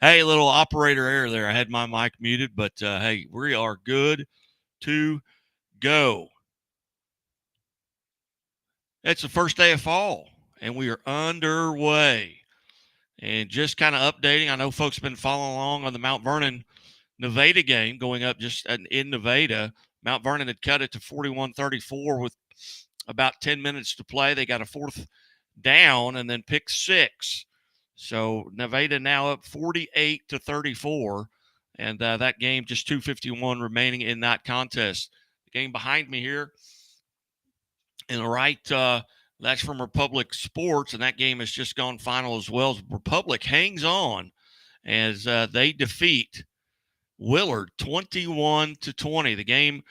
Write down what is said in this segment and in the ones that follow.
Hey, little operator error there. I had my mic muted, but hey, we are good to go. It's the first day of fall, and we are underway. And just kind of updating, I know folks have been following along on the Mount Vernon Nevada game going up just in Nevada. Mount Vernon had cut it to 41-34 with about 10 minutes to play. They got a fourth down and then pick six. So Nevada now up 48-34, and that game just 2:51 remaining in that contest. The game behind me here, in the right, that's from Republic Sports, and that game has just gone final as well. As Republic hangs on as they defeat Willard 21-20.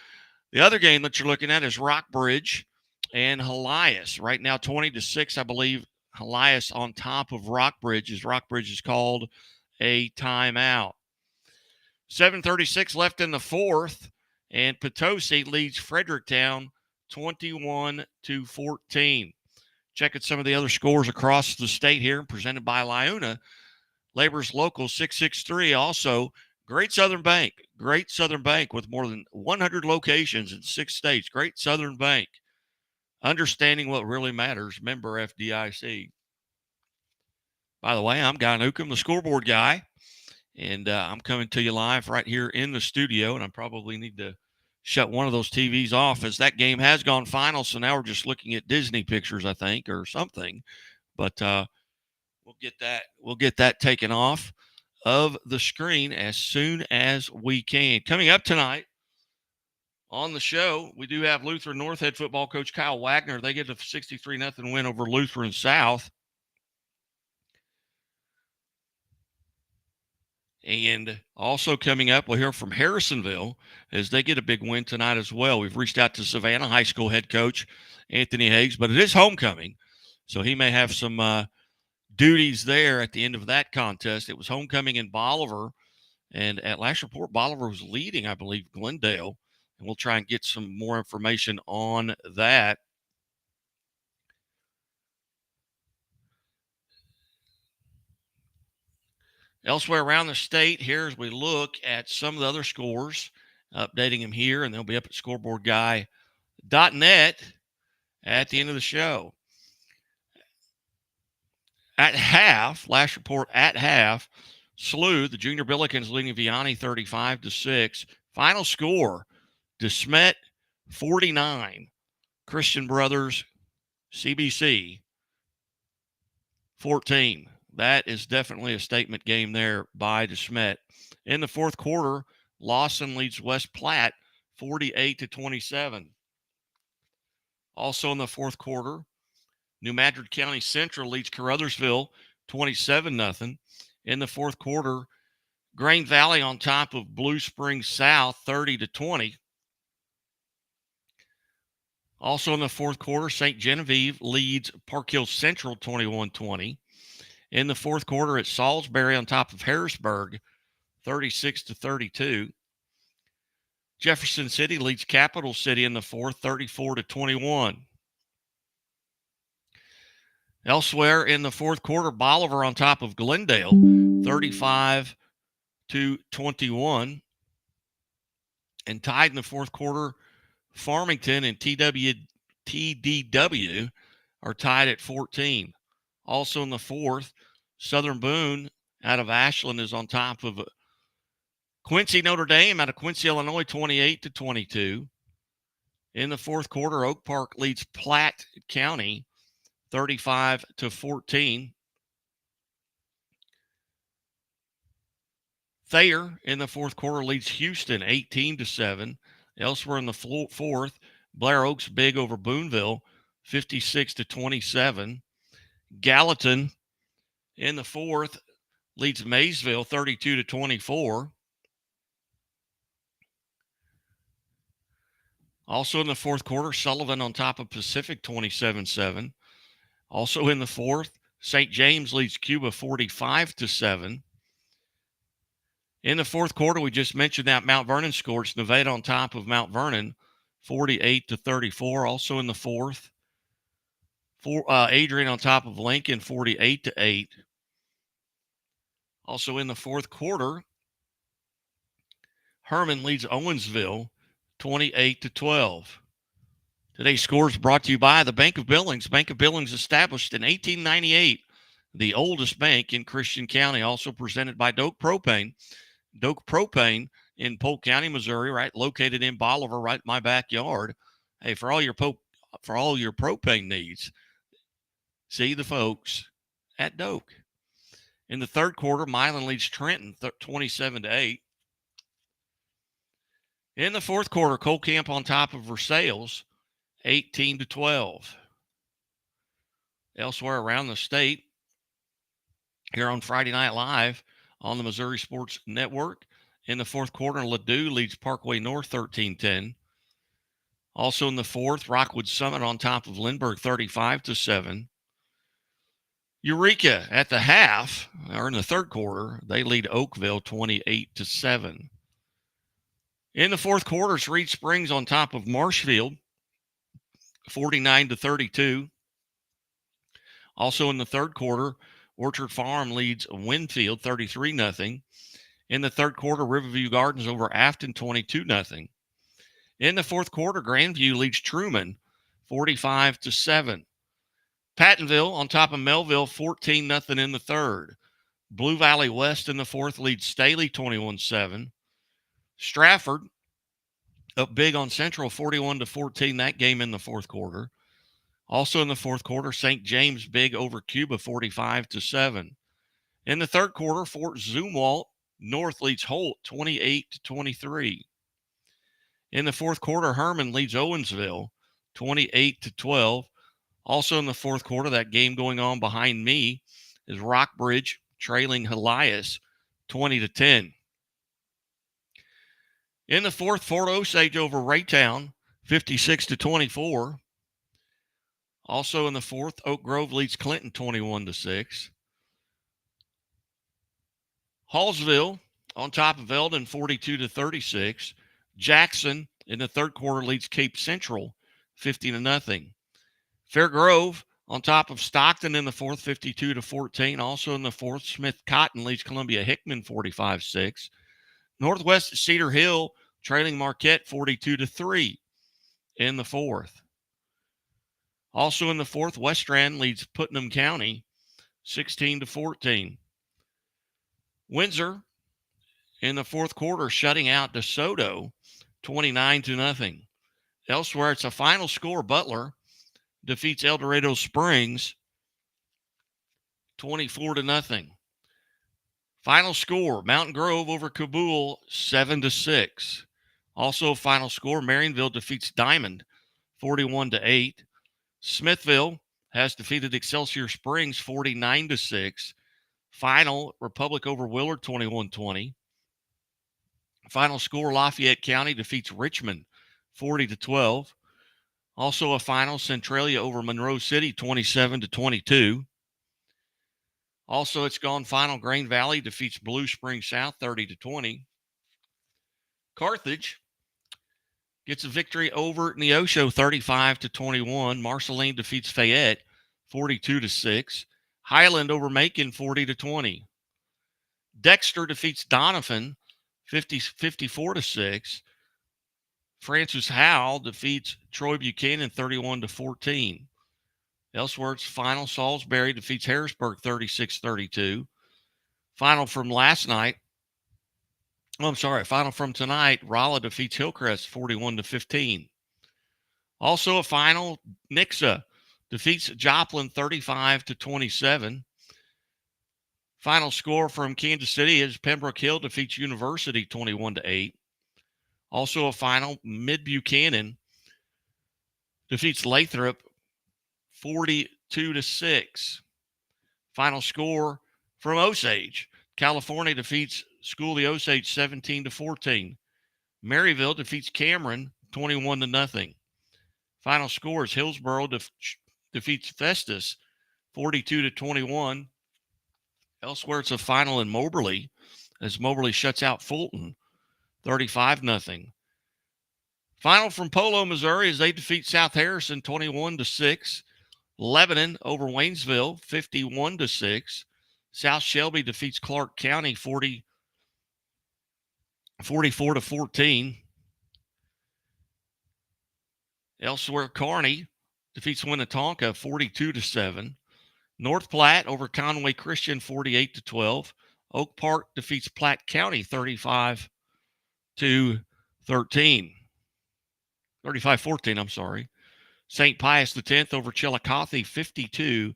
The other game that you're looking at is Rockbridge and Helias. Right now, 20-6, I believe. Helias on top of Rockbridge as Rockbridge is called a timeout. 7:36 left in the fourth, and Potosi leads Fredericktown 21-14. Checking some of the other scores across the state here, presented by Liuna. Labor's Local 663 also. Great Southern Bank with more than 100 locations in 6 states. Great Southern Bank. Understanding what really matters. Member FDIC. By the way, I'm Guy Newcomb, the scoreboard guy, and I'm coming to you live right here in the studio, and I probably need to shut one of those TVs off as that game has gone final, so now we're just looking at Disney pictures, I think, or something. But we'll get that taken off of the screen as soon as we can. Coming up tonight on the show, we do have Lutheran North head football coach Kyle Wagner. They get a 63-0 win over Lutheran South. And also coming up, we'll hear from Harrisonville as they get a big win tonight as well. We've reached out to Savannah High School head coach Anthony Higgs, but it is homecoming, so he may have some duties there at the end of that contest. It was homecoming in Bolivar, and at last report, Bolivar was leading, I believe, Glendale, and we'll try and get some more information on that. Elsewhere around the state, here as we look at some of the other scores, updating them here, and they'll be up at scoreboardguy.net at the end of the show. At half, last report at half, SLU, the Junior Billikens leading Vianney 35-6. Final score, DeSmet 49, Christian Brothers, CBC 14. That is definitely a statement game there by DeSmet. In the fourth quarter, Lawson leads West Platte 48-27. Also in the fourth quarter, New Madrid County Central leads Caruthersville 27-0. In the fourth quarter, Grain Valley on top of Blue Springs South 30-20. Also in the fourth quarter, St. Genevieve leads Park Hill Central 21-20. In the fourth quarter, it's Salisbury on top of Harrisburg 36-32. Jefferson City leads Capital City in the fourth 34-21. Elsewhere in the fourth quarter, Bolivar on top of Glendale 35-21. And tied in the fourth quarter, Farmington and TDW are tied at 14. Also in the fourth, Southern Boone out of Ashland is on top of Quincy Notre Dame out of Quincy, Illinois, 28-22. In the fourth quarter, Oak Park leads Platte County 35-14. Thayer in the fourth quarter leads Houston 18-7. Elsewhere in the fourth, Blair Oaks big over Booneville 56-27. Gallatin in the fourth leads Maysville 32-24. Also in the fourth quarter, Sullivan on top of Pacific 27-7. Also in the fourth, St. James leads Cuba 45-7. In the fourth quarter, we just mentioned that Mount Vernon score. It's Nevada on top of Mount Vernon 48-34. Also in the fourth, Adrian on top of Lincoln 48-8. Also in the fourth quarter, Herman leads Owensville 28-12. Today's scores brought to you by the Bank of Billings. Bank of Billings established in 1898, the oldest bank in Christian County. Also presented by Doak Propane. Doak Propane in Polk County, Missouri, right, located in Bolivar, right in my backyard. Hey, for all your propane needs, see the folks at Doak. In the third quarter, Milan leads Trenton 27-8. In the fourth quarter, Cole Camp on top of Versailles 18-12. Elsewhere around the state, here on Friday Night Live on the Missouri Sports Network, in the fourth quarter, Ladue leads Parkway North 13-10. Also in the fourth, Rockwood Summit on top of Lindbergh 35-7. Eureka at the half, or in the third quarter, they lead Oakville 28-7. In the fourth quarter, Reed Springs on top of Marshfield 49-32. Also in the third quarter, Orchard Farm leads Winfield 33-0. In the third quarter, Riverview Gardens over Afton 22-0. In the fourth quarter, Grandview leads Truman 45-7. Pattonville on top of Melville 14-0 in the third. Blue Valley West in the fourth leads Staley 21-7. Stratford up big on Central 41-14, that game in the fourth quarter. Also in the fourth quarter, St. James big over Cuba 45-7. In the third quarter, Fort Zumwalt North leads Holt 28-23. In the fourth quarter, Herman leads Owensville 28-12. Also in the fourth quarter, that game going on behind me is Rockbridge trailing Helias 20-10. In the fourth, Fort Osage over Raytown 56-24. Also in the fourth, Oak Grove leads Clinton 21-6. Hallsville on top of Eldon 42-36. Jackson in the third quarter leads Cape Central 50-0. Fair Grove on top of Stockton in the fourth 52-14. Also in the fourth, Smith Cotton leads Columbia Hickman 45-6. Northwest Cedar Hill trailing Marquette 42-3 in the fourth. Also in the fourth, West Strand leads Putnam County 16-14. Windsor in the fourth quarter shutting out DeSoto 29-0. Elsewhere, it's a final score. Butler defeats El Dorado Springs 24-0. Final score, Mountain Grove over Kabul 7-6. Also a final score, Marionville defeats Diamond 41-8. Smithville has defeated Excelsior Springs 49-6. Final, Republic over Willard 21-20. Final score, Lafayette County defeats Richmond 40-12. Also a final, Centralia over Monroe City 27-22. Also, it's gone final, Grain Valley defeats Blue Springs South 30-20. Carthage gets a victory over Neosho 35-21. Marceline defeats Fayette 42-6. Highland over Macon 40-20. Dexter defeats Donovan 54-6. Francis Howell defeats Troy Buchanan 31-14. Elsewhere, it's final, Salisbury defeats Harrisburg 36-32. Final from last night. Final from tonight, Rolla defeats Hillcrest 41-15. Also a final, Nixa defeats Joplin 35-27. Final score from Kansas City is Pembroke Hill defeats University 21-8. Also a final, Mid-Buchanan defeats Lathrop 42-6. Final score from Osage, California defeats School of the Osage 17-14. Maryville defeats Cameron 21-0. Final score is Hillsboro defeats Festus 42-21. Elsewhere, it's a final in Moberly as Moberly shuts out Fulton 35-0. Final from Polo, Missouri, as they defeat South Harrison 21-6. Lebanon over Waynesville 51-6. South Shelby defeats Clark County 44-14. Elsewhere, Kearney defeats Winnetonka 42-7. North Platte over Conway Christian 48-12. Oak Park defeats Platte County 35-13. 35-14, I'm sorry. St. Pius X over Chillicothe 52-13.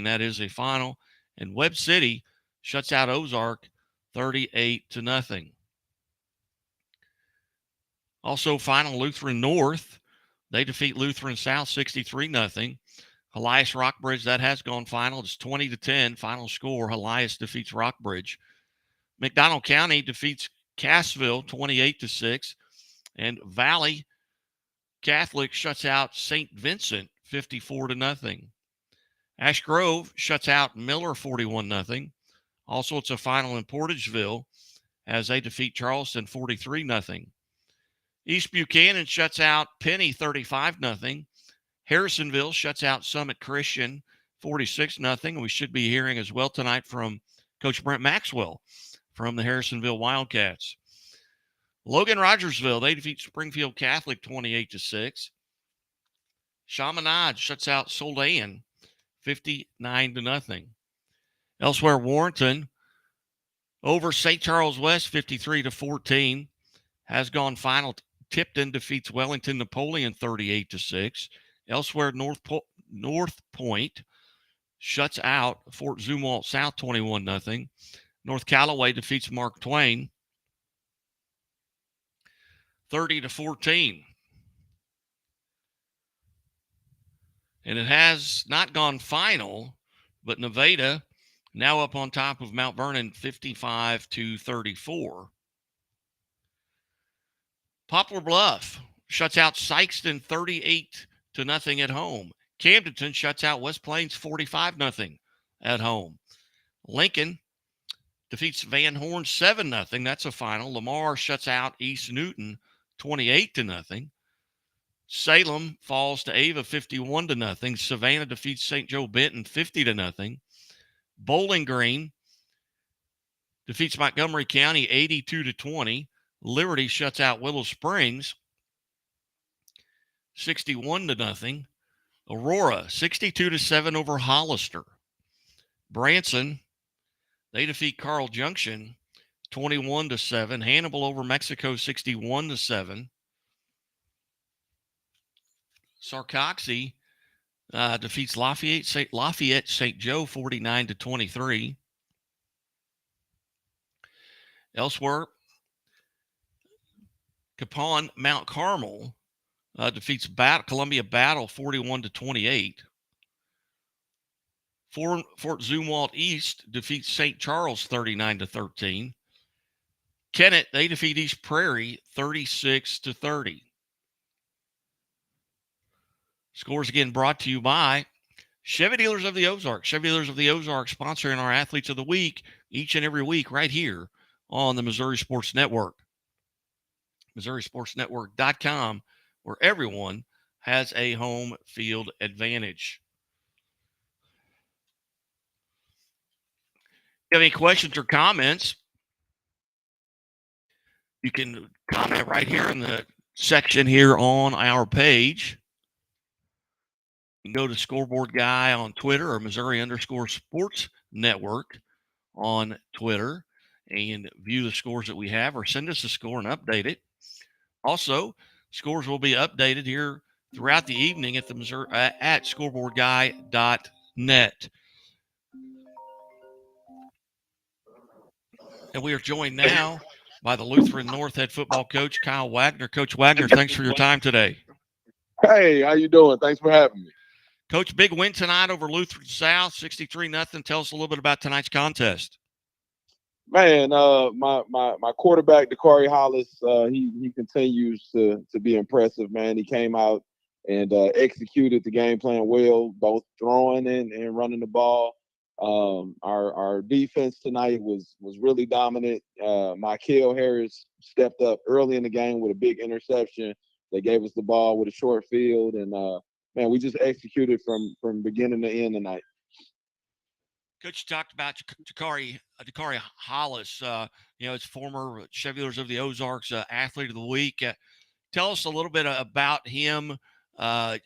That is a final. And Webb City shuts out Ozark 38-0. Also, final Lutheran North. They defeat Lutheran South 63-0. Elias Rockbridge, that has gone final. It's 20-10. Final score. Elias defeats Rockbridge. McDonald County defeats Cassville 28-6. And Valley Catholic shuts out St. Vincent 54-0. Ash Grove shuts out Miller 41-0. Also, it's a final in Portageville as they defeat Charleston 43-0. East Buchanan shuts out Penny 35-0. Harrisonville shuts out Summit Christian 46-0. We should be hearing as well tonight from Coach Brent Maxwell from the Harrisonville Wildcats. Logan Rogersville, they defeat Springfield Catholic 28-6. Chaminade shuts out Soldan 59-0. Elsewhere, Warrenton over St. Charles West 53-14 has gone final. Tipton defeats Wellington Napoleon 38-6. Elsewhere, North Point shuts out Fort Zumwalt South 21-0. North Callaway defeats Mark Twain 30-14. And it has not gone final, but Nevada now up on top of Mount Vernon 55-34. Poplar Bluff shuts out Sykeston 38-0 at home. Camdenton shuts out West Plains 45-0 at home. Lincoln defeats Van Horn 7-0. That's a final. Lamar shuts out East Newton 28-0. Salem falls to Ava 51-0. Savannah defeats St. Joe Benton 50-0. Bowling Green defeats Montgomery County 82-20. Liberty shuts out Willow Springs 61-0. Aurora 62-7 over Hollister. Branson, they defeat Carl Junction 21-7. Hannibal over Mexico 61-7. Sarcoxy defeats Lafayette St. Joe 49-23. Elsewhere, Capon Mount Carmel defeats Columbia Battle 41-28. Fort Zumwalt East defeats St. Charles 39-13. Kennett, they defeat East Prairie 36-30. Scores again brought to you by Chevy Dealers of the Ozarks. Chevy Dealers of the Ozarks sponsoring our Athletes of the Week each and every week right here on the Missouri Sports Network. MissouriSportsNetwork.com, where everyone has a home field advantage. If you have any questions or comments, you can comment right here in the section here on our page. You can go to Scoreboard Guy on Twitter or Missouri_Sports Network on Twitter and view the scores that we have, or send us a score and update it. Also, scores will be updated here throughout the evening at the at scoreboardguy.net. And we are joined now by the Lutheran North head football coach, Kyle Wagner. Coach Wagner, thanks for your time today. Hey, how you doing? Thanks for having me. Coach, big win tonight over Lutheran South, 63-0. Tell us a little bit about tonight's contest. Man, my quarterback, Dakari Hollis, he continues to be impressive, man. He came out and executed the game plan well, both throwing and running the ball. Our defense tonight was really dominant. Michael Harris stepped up early in the game with a big interception. They gave us the ball with a short field, and man, we just executed from beginning to end tonight. Coach, you talked about Dakari Hollis, it's former Chevy of the Ozarks Athlete of the Week. Tell us a little bit about him. What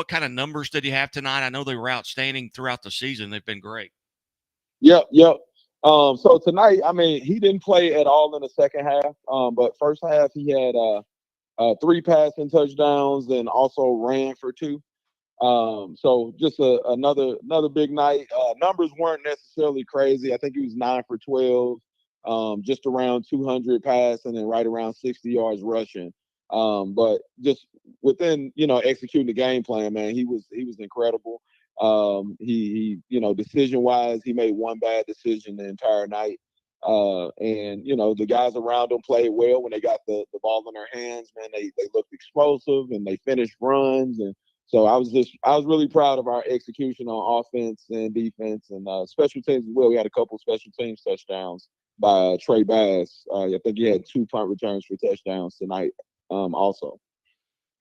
kind of numbers did he have tonight? I know they were outstanding throughout the season. They've been great. Yep. So tonight, I mean, he didn't play at all in the second half. But first half he had 3 passing touchdowns and also ran for 2. So just another big night. Numbers weren't necessarily crazy. I think he was 9 for 12, just around 200 passing and right around 60 yards rushing. But just within executing the game plan, man, he was incredible. He decision wise, he made one bad decision the entire night. And the guys around him played well when they got the ball in their hands. Man, they looked explosive and they finished runs. And so I was really proud of our execution on offense and defense and special teams as well. We had a couple special teams touchdowns by Trey Bass. I think he had 2 punt returns for touchdowns tonight. Also.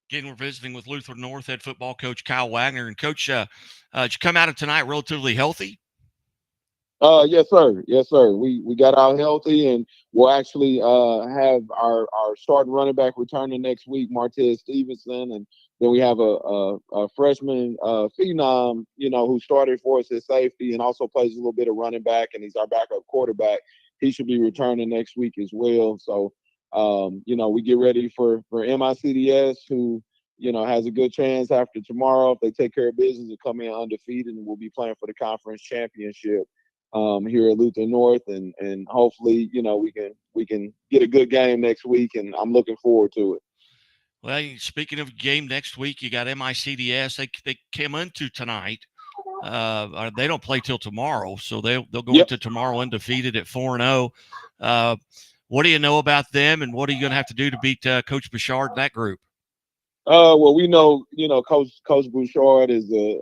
Again, we're visiting with Luther North head football coach Kyle Wagner. And Coach, did you come out of tonight relatively healthy? Yes, sir. We got out healthy, and we'll actually have our starting running back returning next week, Martez Stevenson, and then we have a freshman phenom, who started for us at safety and also plays a little bit of running back, and he's our backup quarterback. He should be returning next week as well. So, we get ready for MICDS, who has a good chance after tomorrow if they take care of business to come in undefeated, and we'll be playing for the conference championship here at Luther North, and hopefully we can get a good game next week, and I'm looking forward to it. Well, speaking of game next week, you got MICDS. They came into tonight. They don't play till tomorrow, so they'll go into tomorrow undefeated at 4-0. What do you know about them, and what are you going to have to do to beat Coach Bouchard and that group? Well, we know Coach Bouchard is a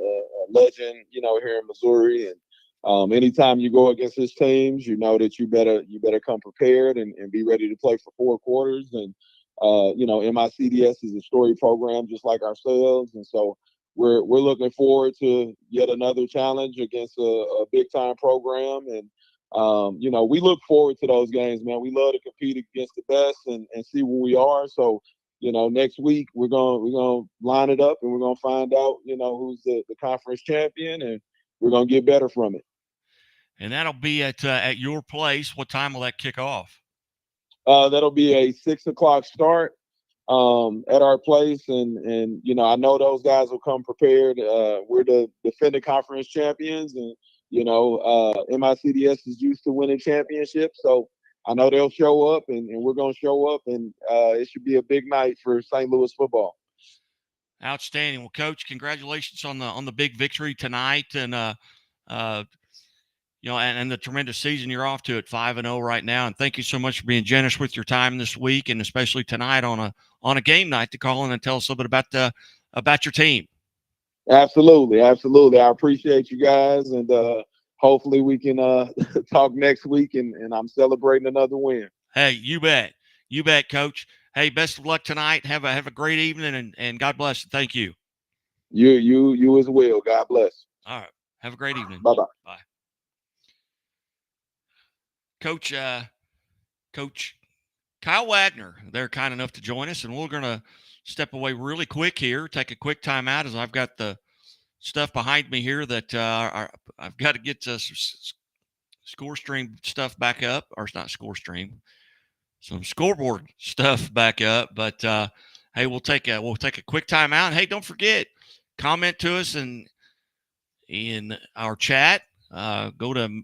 legend, here in Missouri, and anytime you go against his teams, you know that you better come prepared and be ready to play for 4 quarters. And MICDS is a storied program just like ourselves, and so we're looking forward to yet another challenge against a big time program. And we look forward to those games, man. We love to compete against the best and see where we are. So next week we're gonna line it up and we're gonna find out who's the conference champion, and we're gonna get better from it. And that'll be at your place. What time will that kick off? That'll be a 6:00 start at our place, and I know those guys will come prepared. We're the defending conference champions, and MICDS is used to winning championships, so I know they'll show up, and we're going to show up, and it should be a big night for St. Louis football. Outstanding. Well, Coach, congratulations on the big victory tonight, and and the tremendous season you're off to at 5-0 right now. And thank you so much for being generous with your time this week, and especially tonight on a game night to call in and tell us a little bit about your team. Absolutely. I appreciate you guys, and hopefully we can talk next week, and I'm celebrating another win. Hey, you bet, Coach. Hey, best of luck tonight. Have a great evening, and God bless. And thank you. You as well. God bless. All right. Have a great evening. Bye-bye. Bye. Coach Kyle Wagner, they're kind enough to join us, and we're going to step away really quick here, take a quick time out as I've got the stuff behind me here that I've got to get score stream stuff back up, or it's not score stream, some scoreboard stuff back up. But hey, we'll take a quick time out. And hey, don't forget, comment to us in our chat. Go to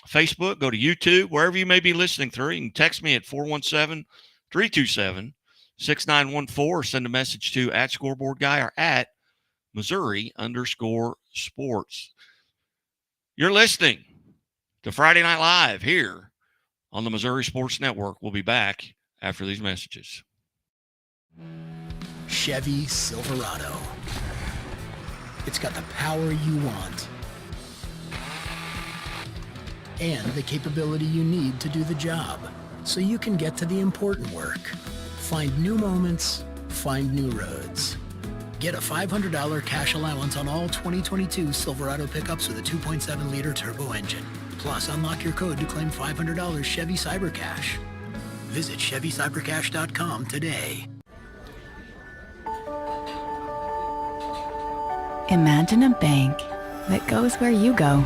Facebook, go to YouTube, wherever you may be listening through. You can text me at 417-327-6914 or send a message to @ScoreboardGuy or @Missouri_sports. You're listening to Friday Night Live here on the Missouri Sports Network. We'll be back after these messages. Chevy Silverado. It's got the power you want and the capability you need to do the job, so you can get to the important work. Find new moments, find new roads. Get a $500 cash allowance on all 2022 Silverado pickups with a 2.7-liter turbo engine. Plus, unlock your code to claim $500 Chevy CyberCash. Visit ChevyCyberCash.com today. Imagine a bank that goes where you go,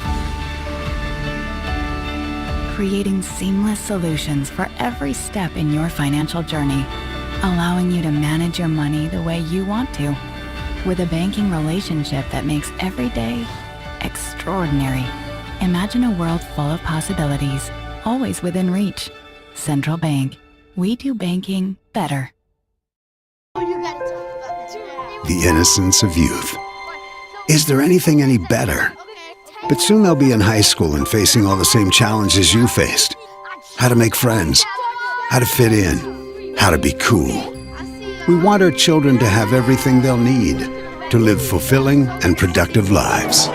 creating seamless solutions for every step in your financial journey, allowing you to manage your money the way you want to, with a banking relationship that makes every day extraordinary. Imagine a world full of possibilities, always within reach. Central Bank. We do banking better. The innocence of youth. Is there anything any better? But soon they'll be in high school and facing all the same challenges you faced. How to make friends, how to fit in, how to be cool. We want our children to have everything they'll need to live fulfilling and productive lives.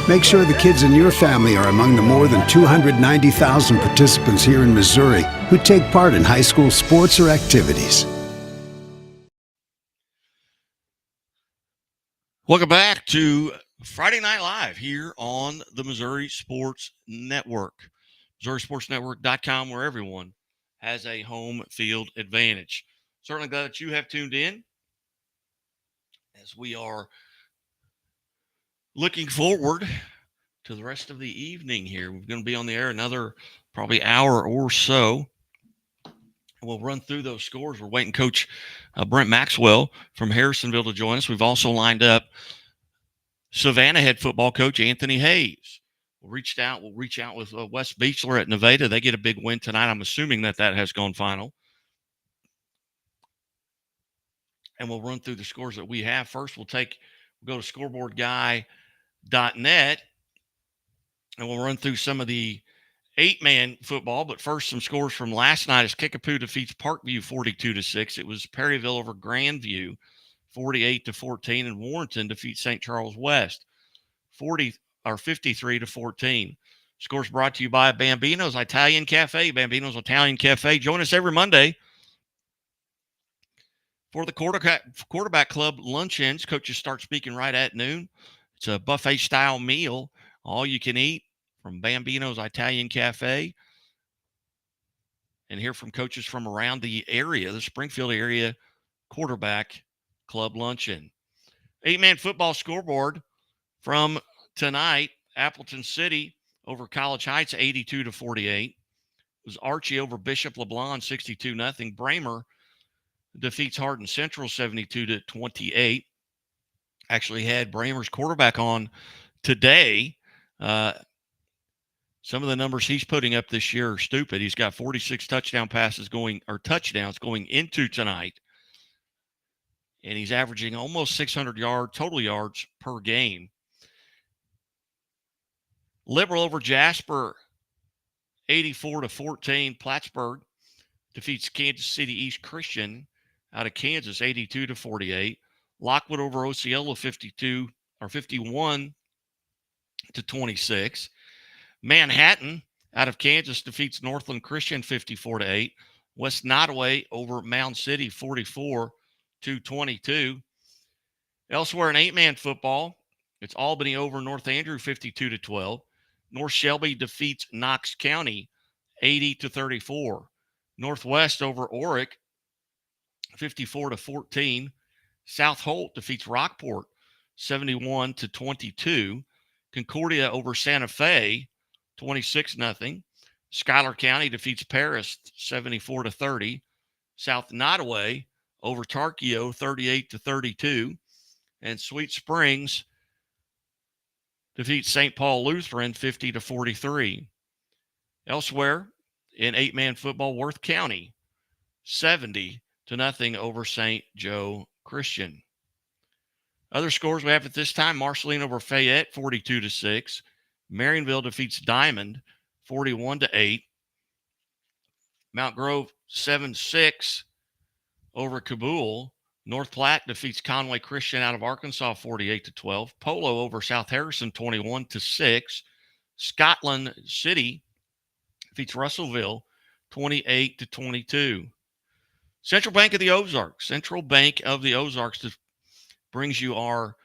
Make sure the kids in your family are among the more than 290,000 participants here in Missouri who take part in high school sports or activities. Welcome back to Friday Night Live here on the Missouri Sports Network. MissouriSportsNetwork.com, where everyone has a home field advantage. Certainly glad that you have tuned in as we are looking forward to the rest of the evening here. We're going to be on the air another probably hour or so. We'll run through those scores. We're waiting Coach Brent Maxwell from Harrisonville to join us. We've also lined up Savannah head football coach Anthony Hayes. We'll reach out with Wes Beechler at Nevada. They get a big win tonight. I'm assuming that has gone final. And we'll run through the scores that we have. First, we'll go to scoreboardguy.net, and we'll run through some of the 8-man football. But first, some scores from last night as Kickapoo defeats Parkview 42-6. It was Perryville over Grandview 48-14, and Warrenton defeats St. Charles West 53-14. Scores brought to you by Bambino's Italian Cafe. Bambino's Italian Cafe. Join us every Monday for the quarterback club luncheons. Coaches start speaking right at noon. It's a buffet-style meal, all you can eat from Bambino's Italian Cafe. And hear from coaches from around the area, the Springfield area quarterback club luncheon. 8-man football scoreboard from tonight. Appleton City over College Heights 82-48. It was Archie over Bishop LeBlanc 62-0. Bramer defeats Hardin Central 72-28. Actually had Bramer's quarterback on today. Some of the numbers he's putting up this year are stupid. He's got 46 touchdowns going into tonight. And he's averaging almost 600 total yards per game. Liberal over Jasper 84-14. Plattsburgh defeats Kansas City East Christian out of Kansas 82-48. Lockwood over Osceola 51-26. Manhattan out of Kansas defeats Northland Christian 54-8. West Nottoway over Mound City 44-22. Elsewhere in 8-man football, it's Albany over North Andrew 52-12. North Shelby defeats Knox County 80-34. Northwest over Oric 54-14. South Holt defeats Rockport 71-22. Concordia over Santa Fe 26-0. Schuyler County defeats Paris 74-30. South Nottoway over Tarkio 38-32. And Sweet Springs defeats St. Paul Lutheran 50-43. Elsewhere in 8-man football, Worth County 70-0 over St. Joe Christian. Other scores we have at this time: Marceline over Fayette 42-6. Marionville defeats Diamond 41-8. Mount Grove 7-6 over Kabul. North Platte defeats Conway Christian out of Arkansas 48-12. Polo over South Harrison 21-6. Scotland City defeats Russellville 28-22. Central Bank of the Ozarks brings you our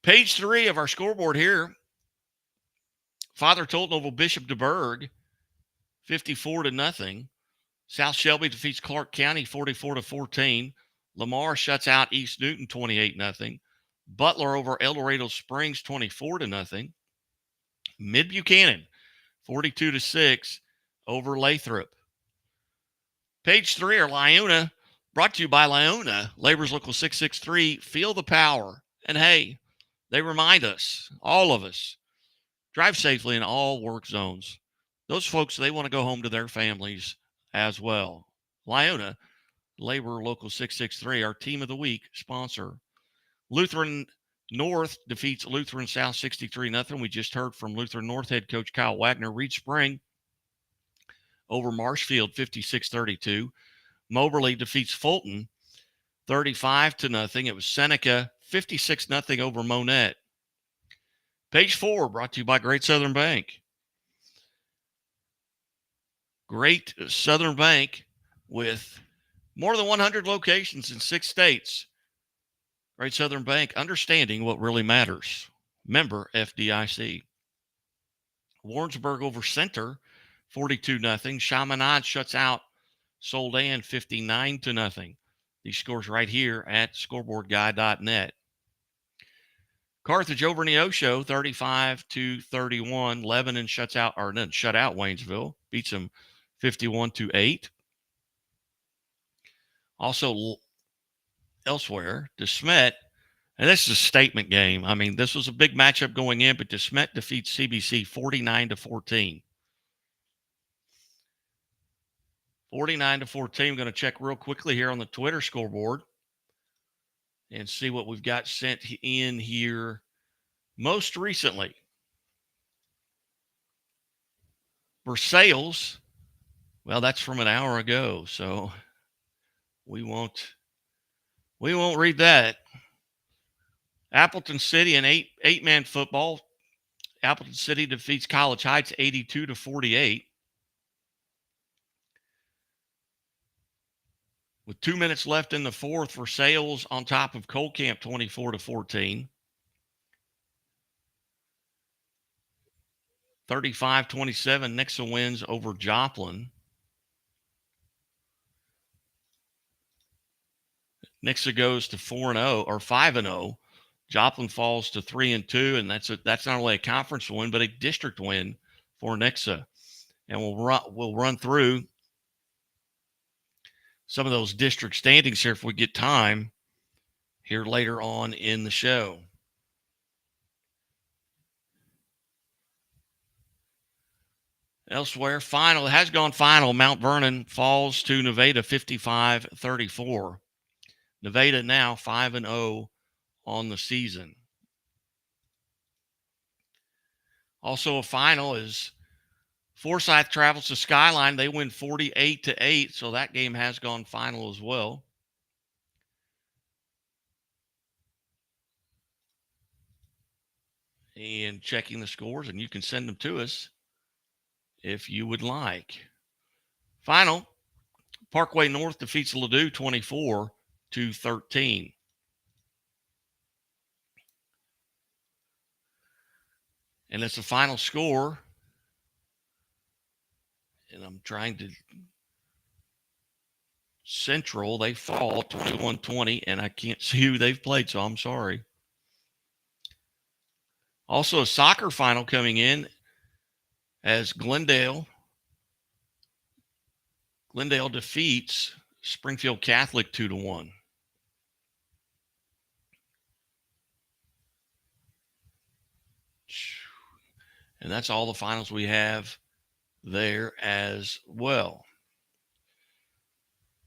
page 3 of our scoreboard here. Father Toltonville Bishop DeBerg, 54-0. South Shelby defeats Clark County 44-14. Lamar shuts out East Newton 28-0. Butler over El Dorado Springs 24-0. Mid Buchanan 42-6 over Lathrop. Page 3 are Lyona, brought to you by Lyona, Labor's Local 663. Feel the power. And hey, they remind us, all of us, drive safely in all work zones. Those folks, they want to go home to their families as well. Lyona, Labor Local 663, our Team of the Week sponsor. Lutheran North defeats Lutheran South 63-0. We just heard from Lutheran North head coach Kyle Wagner. Reed Spring over Marshfield 56-32. Moberly defeats Fulton 35-0. It was Seneca 56-0 over Monette. Page 4 brought to you by Great Southern Bank. Great Southern Bank with more than 100 locations in 6 states. Great Southern Bank, understanding what really matters. Member FDIC. Warrensburg over Center, 42-0. Chaminade shuts out Soldan 59-0. These scores right here at scoreboardguy.net. Carthage over Neosho, 35-31. Lebanon shut out Waynesville, beats them 51-8. Also elsewhere, DeSmet, and this is a statement game. I mean, this was a big matchup going in, but DeSmet defeats CBC 49-14. 49-14. I'm going to check real quickly here on the Twitter scoreboard and see what we've got sent in here most recently. Versailles, well, that's from an hour ago, so we won't read that. Appleton City in eight-man football. Appleton City defeats College Heights 82-48. With 2 minutes left in the fourth, Versailles on top of Colcamp 24-14. 35-27, Nixa wins over Joplin. Nixa goes to 4-0 or 5-0. Joplin falls to 3-2, and that's not only a conference win, but a district win for Nixa. And we'll run through some of those district standings here if we get time here later on in the show. Elsewhere, final, it has gone final. Mount Vernon falls to Nevada 55-34. Nevada now 5-0 on the season. Also a final is Forsyth travels to Skyline. They win 48-8, so that game has gone final as well. And checking the scores, and you can send them to us if you would like. Final, Parkway North defeats Ladue 24-13. And it's the final score. And I'm trying to Central, they fall 21-20, and I can't see who they've played, so I'm sorry. Also a soccer final coming in as Glendale defeats Springfield Catholic 2-1. And that's all the finals we have there as well.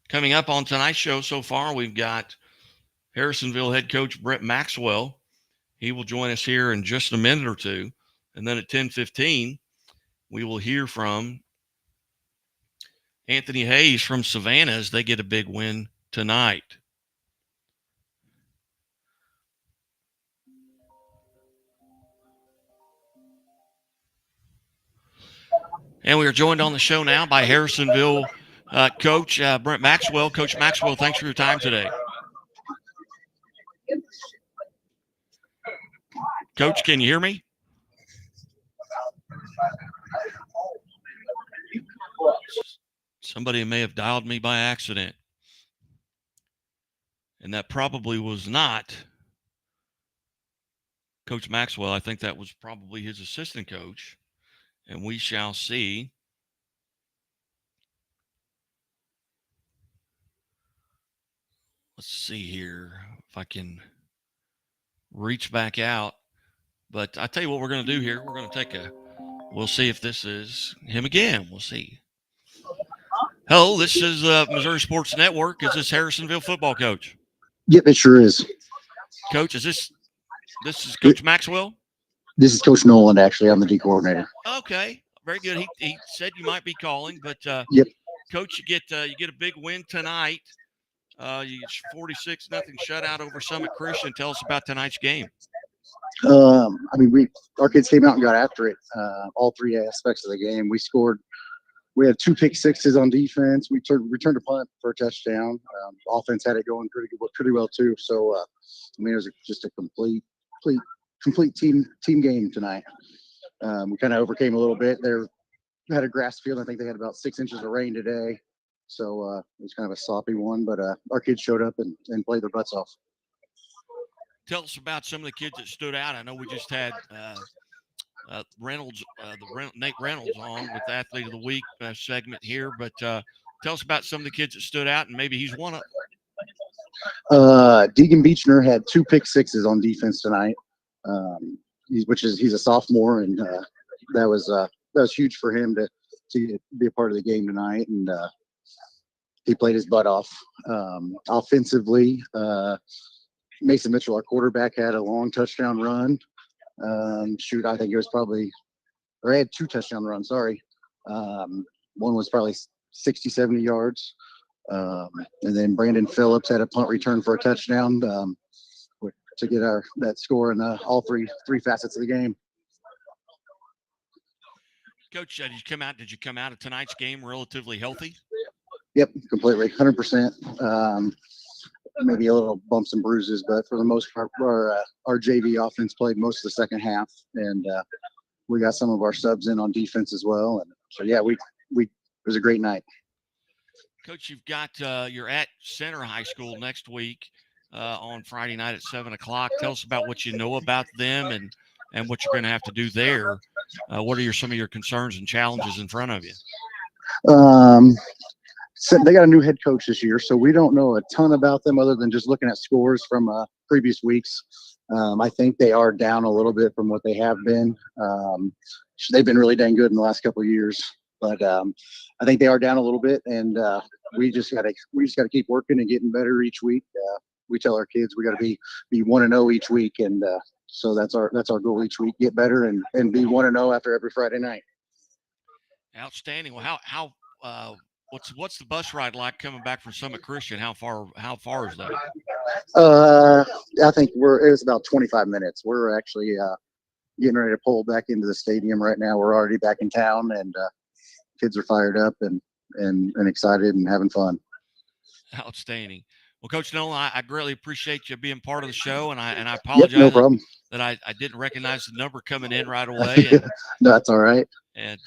Coming up on tonight's show so far, we've got Harrisonville head coach Brett Maxwell. He will join us here in just a minute or two. And then at 10:15, we will hear from Anthony Hayes from Savannah as they get a big win tonight. And we are joined on the show now by Harrisonville coach Brent Maxwell. Coach Maxwell, thanks for your time today. Coach, can you hear me? Somebody may have dialed me by accident. And that probably was not Coach Maxwell. I think that was probably his assistant coach. And we shall see. Let's see here if I can reach back out. But I tell you what we're going to do here. We're going to we'll see if this is him again. We'll see. Hello, this is Missouri Sports Network. Is this Harrisonville football coach? Yep, it sure is. Coach, is this is Coach Maxwell? This is Coach Nolan, actually. I'm the D coordinator. Okay, very good. He said you might be calling, but yep. Coach, you get a big win tonight. You 46-0 shutout over Summit Christian. Tell us about tonight's game. Our kids came out and got after it. All three aspects of the game. We scored. We had 2 pick sixes on defense. We returned a punt for a touchdown. Offense had it going pretty well too. So it was just a complete team game tonight. We kind of overcame a little bit. They had a grass field. I think they had about 6 inches of rain today. So it was kind of a sloppy one, but our kids showed up and played their butts off. Tell us about some of the kids that stood out. I know we just had Nate Reynolds on with the Athlete of the Week segment here, but tell us about some of the kids that stood out, and maybe he's one of them. Deegan Beechner had 2 pick sixes on defense tonight, he's a sophomore, and that was huge for him to be a part of the game tonight, and he played his butt off. Offensively, Mason Mitchell, our quarterback, had a long touchdown run. I think it was I had 2 touchdown runs, sorry. One was probably 60, 70 yards. And then Brandon Phillips had a punt return for a touchdown to get that score in all three facets of the game. Coach, did you come out of tonight's game relatively healthy? Yep, completely, 100%. Maybe a little bumps and bruises, but for the most part, our JV offense played most of the second half, and we got some of our subs in on defense as well. And so, yeah, it was a great night. Coach, you're at Center High School next week on Friday night at 7:00. Tell us about what you know about them and what you're going to have to do there. What are some of your concerns and challenges in front of you? So they got a new head coach this year, so we don't know a ton about them other than just looking at scores from previous weeks. I think they are down a little bit from what they have been. They've been really dang good in the last couple of years, but I think they are down a little bit, and we just got to keep working and getting better each week. We tell our kids we got to be 1-0 each week, and so that's our goal each week: get better and be 1-0 after every Friday night. Outstanding. Well, how what's the bus ride like coming back from Summit Christian? How far is that? I think it was about 25 minutes. We're actually getting ready to pull back into the stadium right now. We're already back in town, and kids are fired up and excited and having fun. Outstanding. Well, Coach Nolan, I greatly appreciate you being part of the show, and I apologize no problem. that I didn't recognize the number coming in right away. And, no, that's all right. And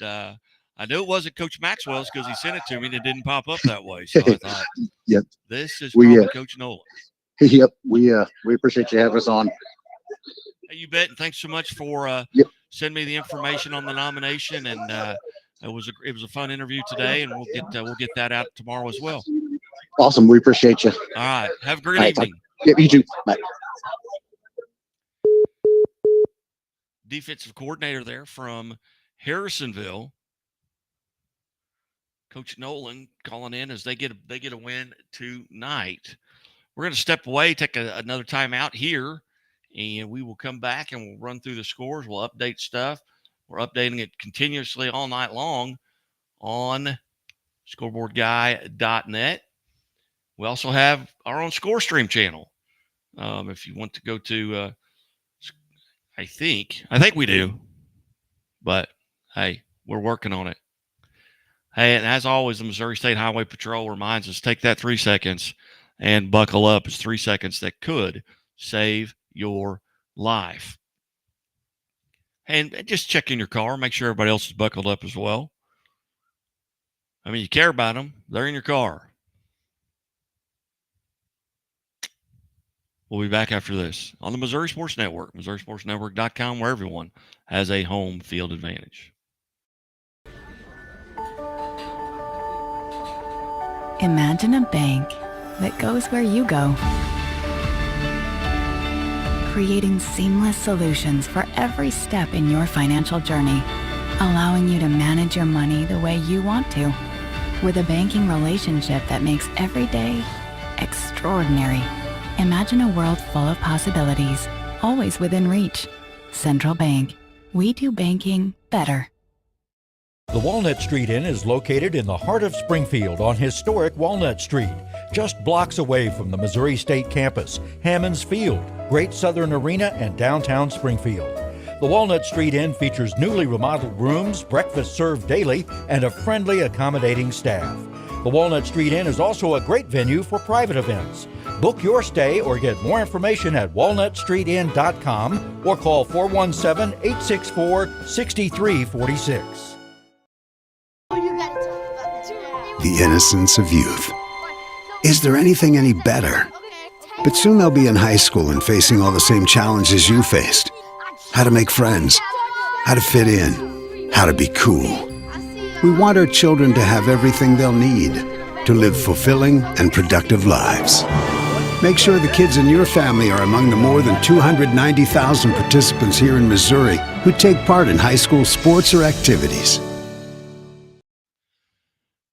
I knew it wasn't Coach Maxwell's because he sent it to me and it didn't pop up that way. So I thought, yep, this is probably Coach Nolan. Yep, we appreciate you having us on. Hey, you bet, and thanks so much for sending me the information on the nomination. And it was a fun interview today, and we'll get that out tomorrow as well. Awesome, we appreciate you. All right, have a great evening. Yep, you too. Bye. Defensive coordinator there from Harrisonville, Coach Nolan, calling in as they get a win tonight. We're going to step away, take another time out here, and we will come back and we'll run through the scores. We'll update stuff. We're updating it continuously all night long on scoreboardguy.net. We also have our own ScoreStream channel. If you want to go to, I think we do, but hey, we're working on it. Hey, and as always, the Missouri State Highway Patrol reminds us, take that 3 seconds and buckle up. It's 3 seconds that could save your life. And just check in your car, make sure everybody else is buckled up as well. I mean, you care about them. They're in your car. We'll be back after this on the Missouri Sports Network, MissouriSportsNetwork.com, where everyone has a home field advantage. Imagine a bank that goes where you go, creating seamless solutions for every step in your financial journey, allowing you to manage your money the way you want to, with a banking relationship that makes every day extraordinary. Imagine a world full of possibilities, always within reach. Central Bank. We do banking better. The Walnut Street Inn is located in the heart of Springfield on historic Walnut Street, just blocks away from the Missouri State Campus, Hammonds Field, Great Southern Arena, and downtown Springfield. The Walnut Street Inn features newly remodeled rooms, breakfast served daily, and a friendly, accommodating staff. The Walnut Street Inn is also a great venue for private events. Book your stay or get more information at walnutstreetinn.com or call 417-864-6346. The innocence of youth. Is there anything any better? But soon they'll be in high school and facing all the same challenges you faced. How to make friends, how to fit in, how to be cool. We want our children to have everything they'll need to live fulfilling and productive lives. Make sure the kids in your family are among the more than 290,000 participants here in Missouri who take part in high school sports or activities.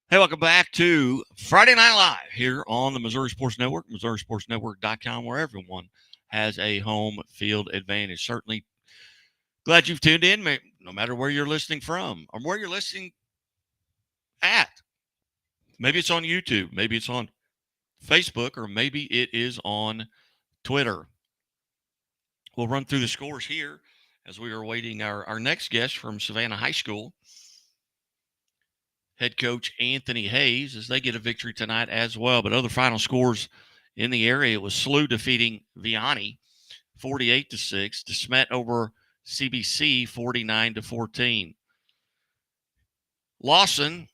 Hey, welcome back to Friday Night Live here on the Missouri Sports Network, MissouriSportsNetwork.com, where everyone has a home field advantage. Certainly glad you've tuned in, no matter where you're listening from or where you're listening at. Maybe it's on YouTube, maybe it's on Facebook, or maybe it is on Twitter. We'll run through the scores here as we are awaiting our next guest from Savannah High School, head coach Anthony Hayes, as they get a victory tonight as well. But other final scores in the area, it was SLU defeating Vianney 48-6, DeSmet over CBC 49-14. Lawson,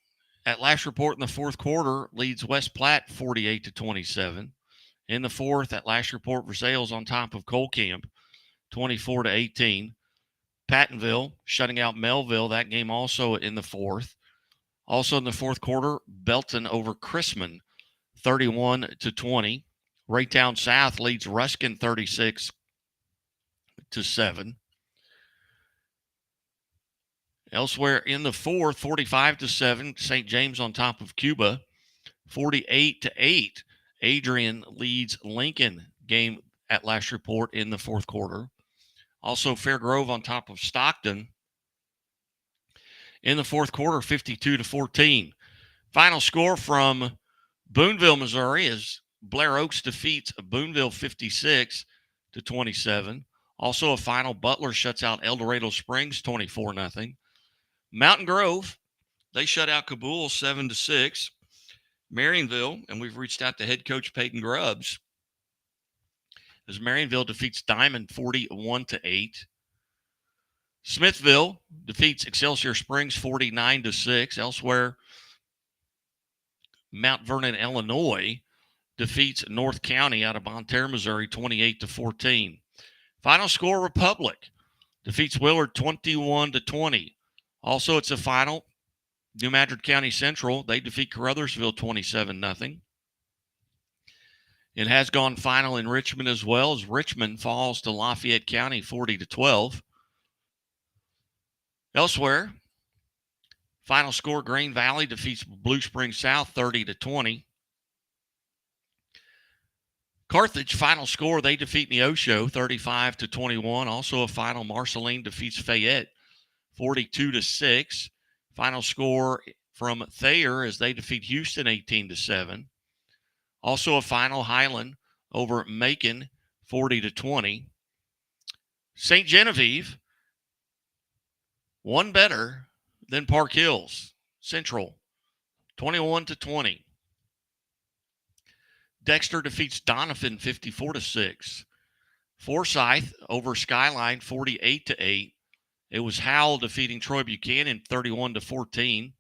at last report in the fourth quarter, leads West Platte 48-27. In the fourth, at last report, Versailles on top of Cole Camp 24-18. Pattonville shutting out Melville, that game also in the fourth. Also in the fourth quarter, Belton over Chrisman 31-20. Raytown South leads Ruskin 36-7. Elsewhere in the fourth, 45-7, St. James on top of Cuba. 48-8, Adrian leads Lincoln, game at last report in the fourth quarter. Also, Fair Grove on top of Stockton in the fourth quarter, 52-14. Final score from Booneville, Missouri, is Blair Oaks defeats Booneville 56-27. Also a final, Butler shuts out El Dorado Springs 24-0. Mountain Grove, they shut out Kabul 7-6. Marionville, and we've reached out to head coach Peyton Grubbs, as Marionville defeats Diamond 41-8. Smithville defeats Excelsior Springs 49-6. Elsewhere, Mount Vernon, Illinois defeats North County out of Bonne Terre, Missouri 28-14. Final score, Republic defeats Willard 21-20. Also, it's a final. New Madrid County Central, they defeat Caruthersville 27-0. It has gone final in Richmond as well, as Richmond falls to Lafayette County 40-12. Elsewhere, final score, Green Valley defeats Blue Springs South 30-20. Carthage, final score, they defeat Neosho 35-21. Also a final, Marceline defeats Fayette 42-6. Final score from Thayer as they defeat Houston 18-7. Also a final, Highland over Macon 40-20. St. Genevieve, one better than Park Hills Central 21-20. Dexter defeats Donovan 54-6. Forsyth over Skyline 48-8. It was Howell defeating Troy Buchanan 31-14.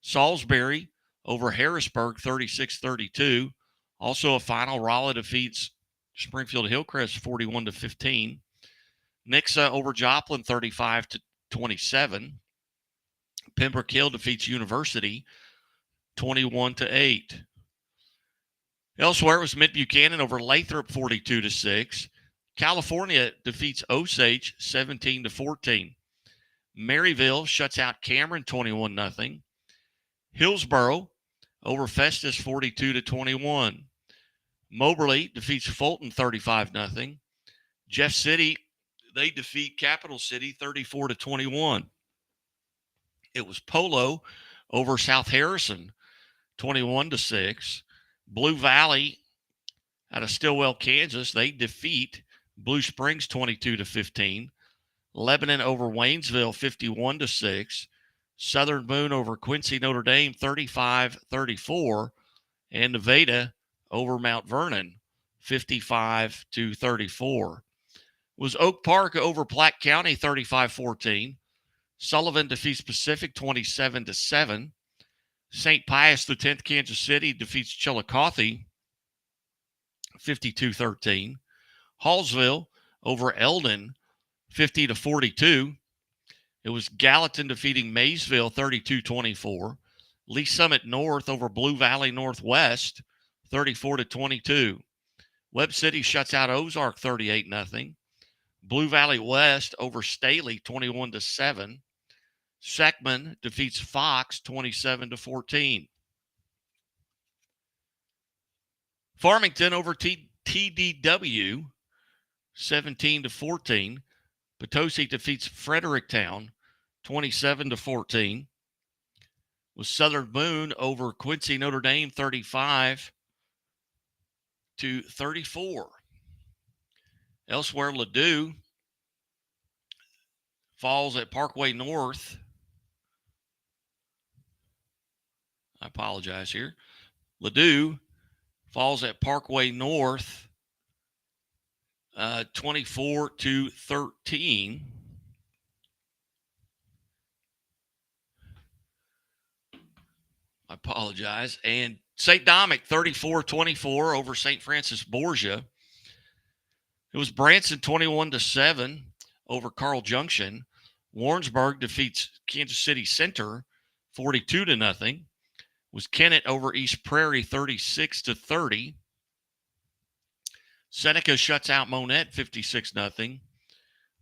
Salisbury over Harrisburg 36-32. Also a final, Rolla defeats Springfield Hillcrest 41-15. Nixa over Joplin 35-27. Pembroke Hill defeats University 21-8. Elsewhere, it was Mid Buchanan over Lathrop 42-6. California defeats Osage 17-14. Maryville shuts out Cameron 21-0. Hillsboro over Festus 42-21. Moberly defeats Fulton 35-0. Jeff City, they defeat Capital City 34-21. It was Polo over South Harrison 21-6. Blue Valley out of Stillwell, Kansas, they defeat Blue Springs 22-15. Lebanon over Waynesville 51-6. Southern Boone over Quincy Notre Dame 35-34. And Nevada over Mount Vernon 55-34. Was Oak Park over Platte County 35-14. Sullivan defeats Pacific 27-7. St. Pius X, Kansas City defeats Chillicothe 52-13. Hallsville over Eldon 50-42. It was Gallatin defeating Maysville 32-24. Lee Summit North over Blue Valley Northwest 34-22. Webb City shuts out Ozark 38-0. Blue Valley West over Staley 21-7. Seckman defeats Fox 27-14. Farmington over TDW 17-14. Potosi defeats Fredericktown 27-14. With Southern Boone over Quincy Notre Dame 35-34. Elsewhere, Ladue falls at Parkway North. I apologize here. Ladue falls at Parkway North 24-13. I apologize. And St. Dominic 34-24 over St. Francis Borgia. It was Branson 21-7 over Carl Junction. Warrensburg defeats Kansas City Center 42-0. It was Kennett over East Prairie 36-30. Seneca shuts out Monette 56-0.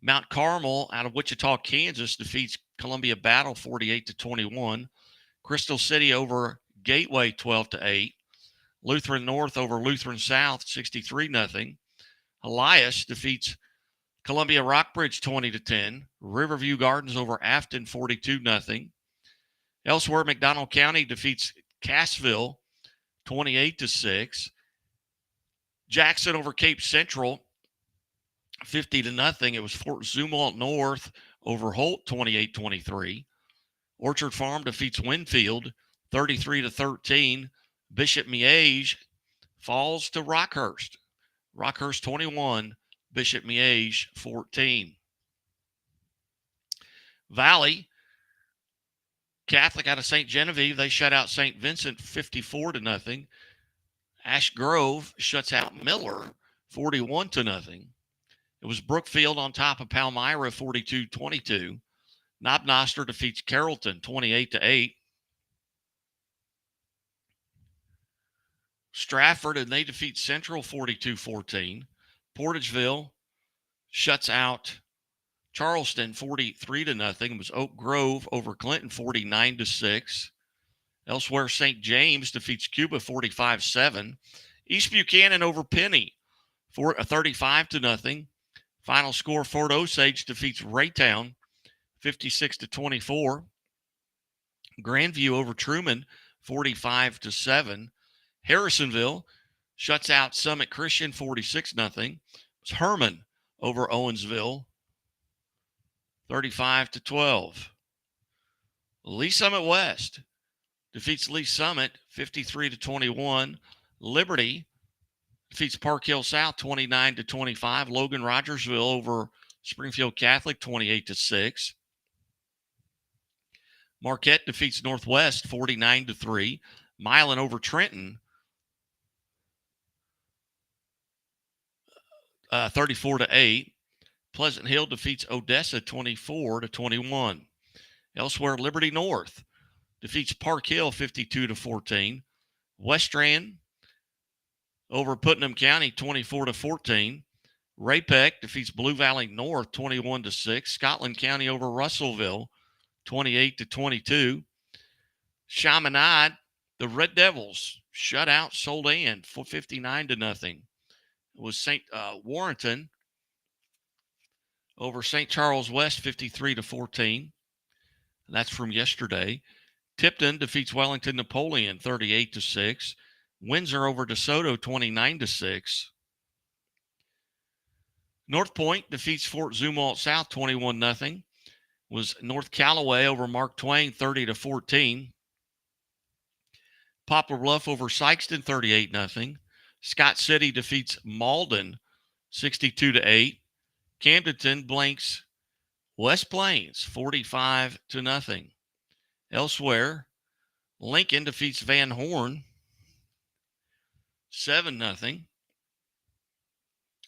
Mount Carmel out of Wichita, Kansas defeats Columbia Battle 48-21. Crystal City over Gateway 12-8. Lutheran North over Lutheran South 63-0. Elias defeats Columbia Rockbridge 20-10. Riverview Gardens over Afton 42-0. Elsewhere, McDonald County defeats Cassville 28-6. Jackson over Cape Central 50-0. It was Fort Zumwalt North over Holt 28-23. Orchard Farm defeats Winfield 33-13. Bishop Miege falls to Rockhurst. Rockhurst 21, Bishop Miege 14. Valley Catholic out of St. Genevieve, they shut out St. Vincent 54-0. Ash Grove shuts out Miller 41-0. It was Brookfield on top of Palmyra 42-22. Knob Noster defeats Carrollton 28-8. Stratford, and they defeat Central 42-14. Portageville shuts out Charleston 43-0. It was Oak Grove over Clinton 49-6. Elsewhere, St. James defeats Cuba 45-7. East Buchanan over Penny 35-0. Final score, Fort Osage defeats Raytown 56-24. Grandview over Truman 45-7. Harrisonville shuts out Summit Christian 46-0. It's Herman over Owensville 35-12. Lee Summit West defeats Lee Summit 53-21. Liberty defeats Park Hill South 29-25. Logan Rogersville over Springfield Catholic 28-6. Marquette defeats Northwest 49-3. Milan over Trenton 34-8. Pleasant Hill defeats Odessa 24-21. Elsewhere, Liberty North defeats Park Hill 52-14. Westran over Putnam County 24-14. Ray-Pec defeats Blue Valley North 21-6. Scotland County over Russellville 28-22. Chaminade, the Red Devils shut out Soldan for 59-0. It was St. Warrenton over St. Charles West 53-14. That's from yesterday. Tipton defeats Wellington Napoleon 38-6. Windsor over DeSoto 29-6. North Point defeats Fort Zumwalt South 21-0. Was North Callaway over Mark Twain 30-14. Poplar Bluff over Sykeston 38-0. Scott City defeats Malden 62-8. Camdenton blanks West Plains 45-0. Elsewhere, Lincoln defeats Van Horn 7-0.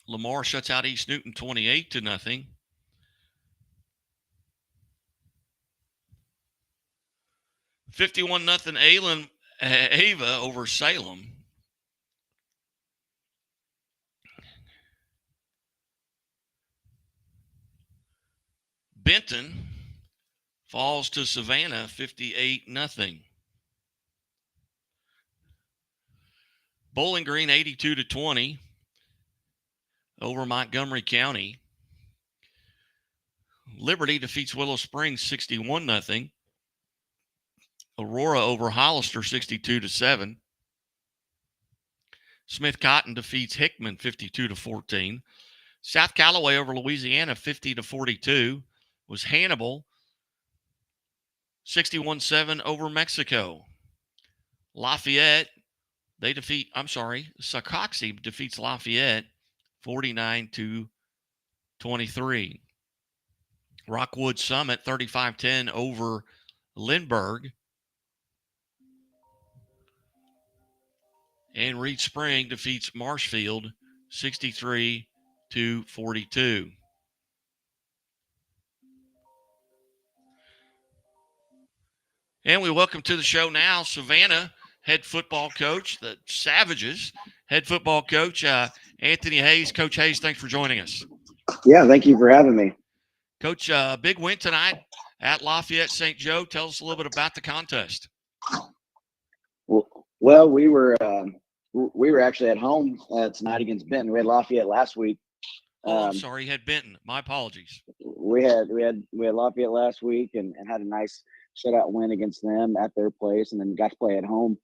Lamar shuts out East Newton 28-0. $51-0 Ava over Salem. Benton falls to Savannah 58-0. Bowling Green 82-20 over Montgomery County. Liberty defeats Willow Springs 61-0. Aurora over Hollister 62-7. Smith Cotton defeats Hickman 52-14. South Callaway over Louisiana 50-42. Was Hannibal 61-7 over Mexico. Lafayette, Sacoxy defeats Lafayette 49-23. Rockwood Summit 35-10 over Lindbergh. And Reed Spring defeats Marshfield 63-42. And we welcome to the show now Savannah head football coach, the Savages head football coach, Anthony Hayes. Coach Hayes, thanks for joining us. Yeah, thank you for having me. Coach, big win tonight at Lafayette St. Joe. Tell us a little bit about the contest. Well, we were actually at home tonight against Benton. We had Lafayette last week. I'm sorry, you had Benton. My apologies. We had Lafayette last week and had a nice shutout win against them at their place, and then got to play at home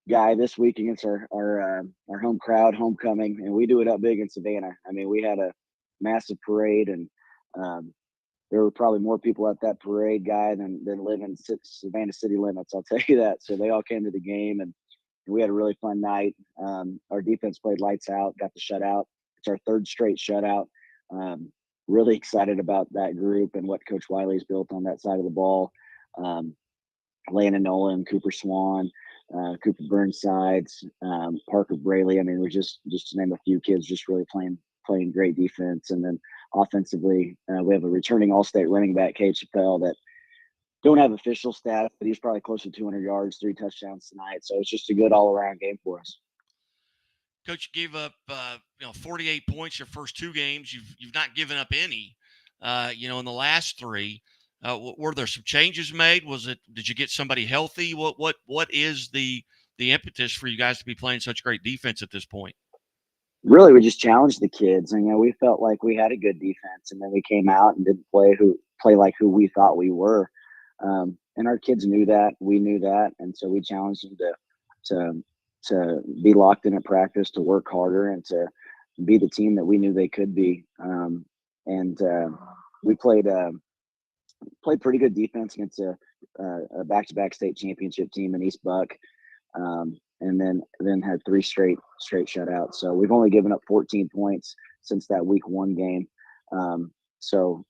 guy this week against our home crowd, homecoming, and we do it up big in Savannah. I mean, we had a massive parade, and there were probably more people at that parade guy than live in Savannah city limits. I'll tell you that. So they all came to the game, and we had a really fun night. Our defense played lights out, got the shutout. It's our third straight shutout. Really excited about that group and what Coach Wiley's built on that side of the ball. Landon Nolan, Cooper Swan, Cooper Burnsides, Parker Braley. I mean, we're just to name a few kids, just really playing great defense. And then offensively, we have a returning All-State running back, Cade Chappelle, that don't have official stats, but he's probably close to 200 yards, 3 touchdowns tonight. So it's just a good all-around game for us. Coach, you gave up 48 points your first 2 games. You've not given up any, in the last 3. Were there some changes made? Did you get somebody healthy? What is the impetus for you guys to be playing such great defense at this point? Really, we just challenged the kids, and we felt like we had a good defense, and then we came out and didn't play like who we thought we were, and our kids knew that, we knew that, and so we challenged them to be locked in at practice, to work harder, and to be the team that we knew they could be. We played pretty good defense against a back-to-back state championship team in East Buck, and then had 3 straight shutouts. So we've only given up 14 points since that week 1 game. So,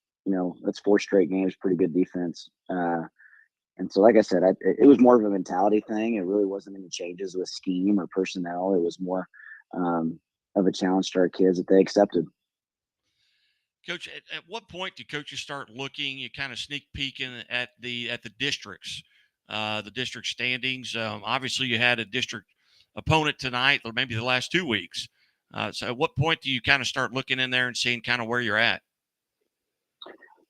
that's 4 straight games, pretty good defense. And so, like I said, it was more of a mentality thing. It really wasn't any changes with scheme or personnel. It was more of a challenge to our kids that they accepted. Coach, at what point do coaches start looking, you kind of sneak peeking at the districts, the district standings? Obviously, you had a district opponent tonight, or maybe the last 2 weeks. So, at what point do you kind of start looking in there and seeing kind of where you're at?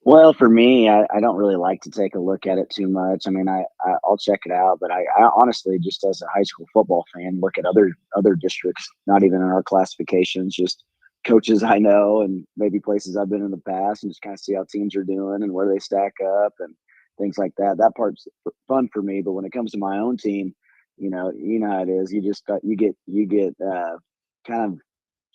Well, for me, I don't really like to take a look at it too much. I mean, I'll check it out, but I honestly, just as a high school football fan, look at other districts, not even in our classifications, just coaches I know and maybe places I've been in the past, and just kind of see how teams are doing and where they stack up and things like that. That part's fun for me. But when it comes to my own team, you know how it is. You get kind of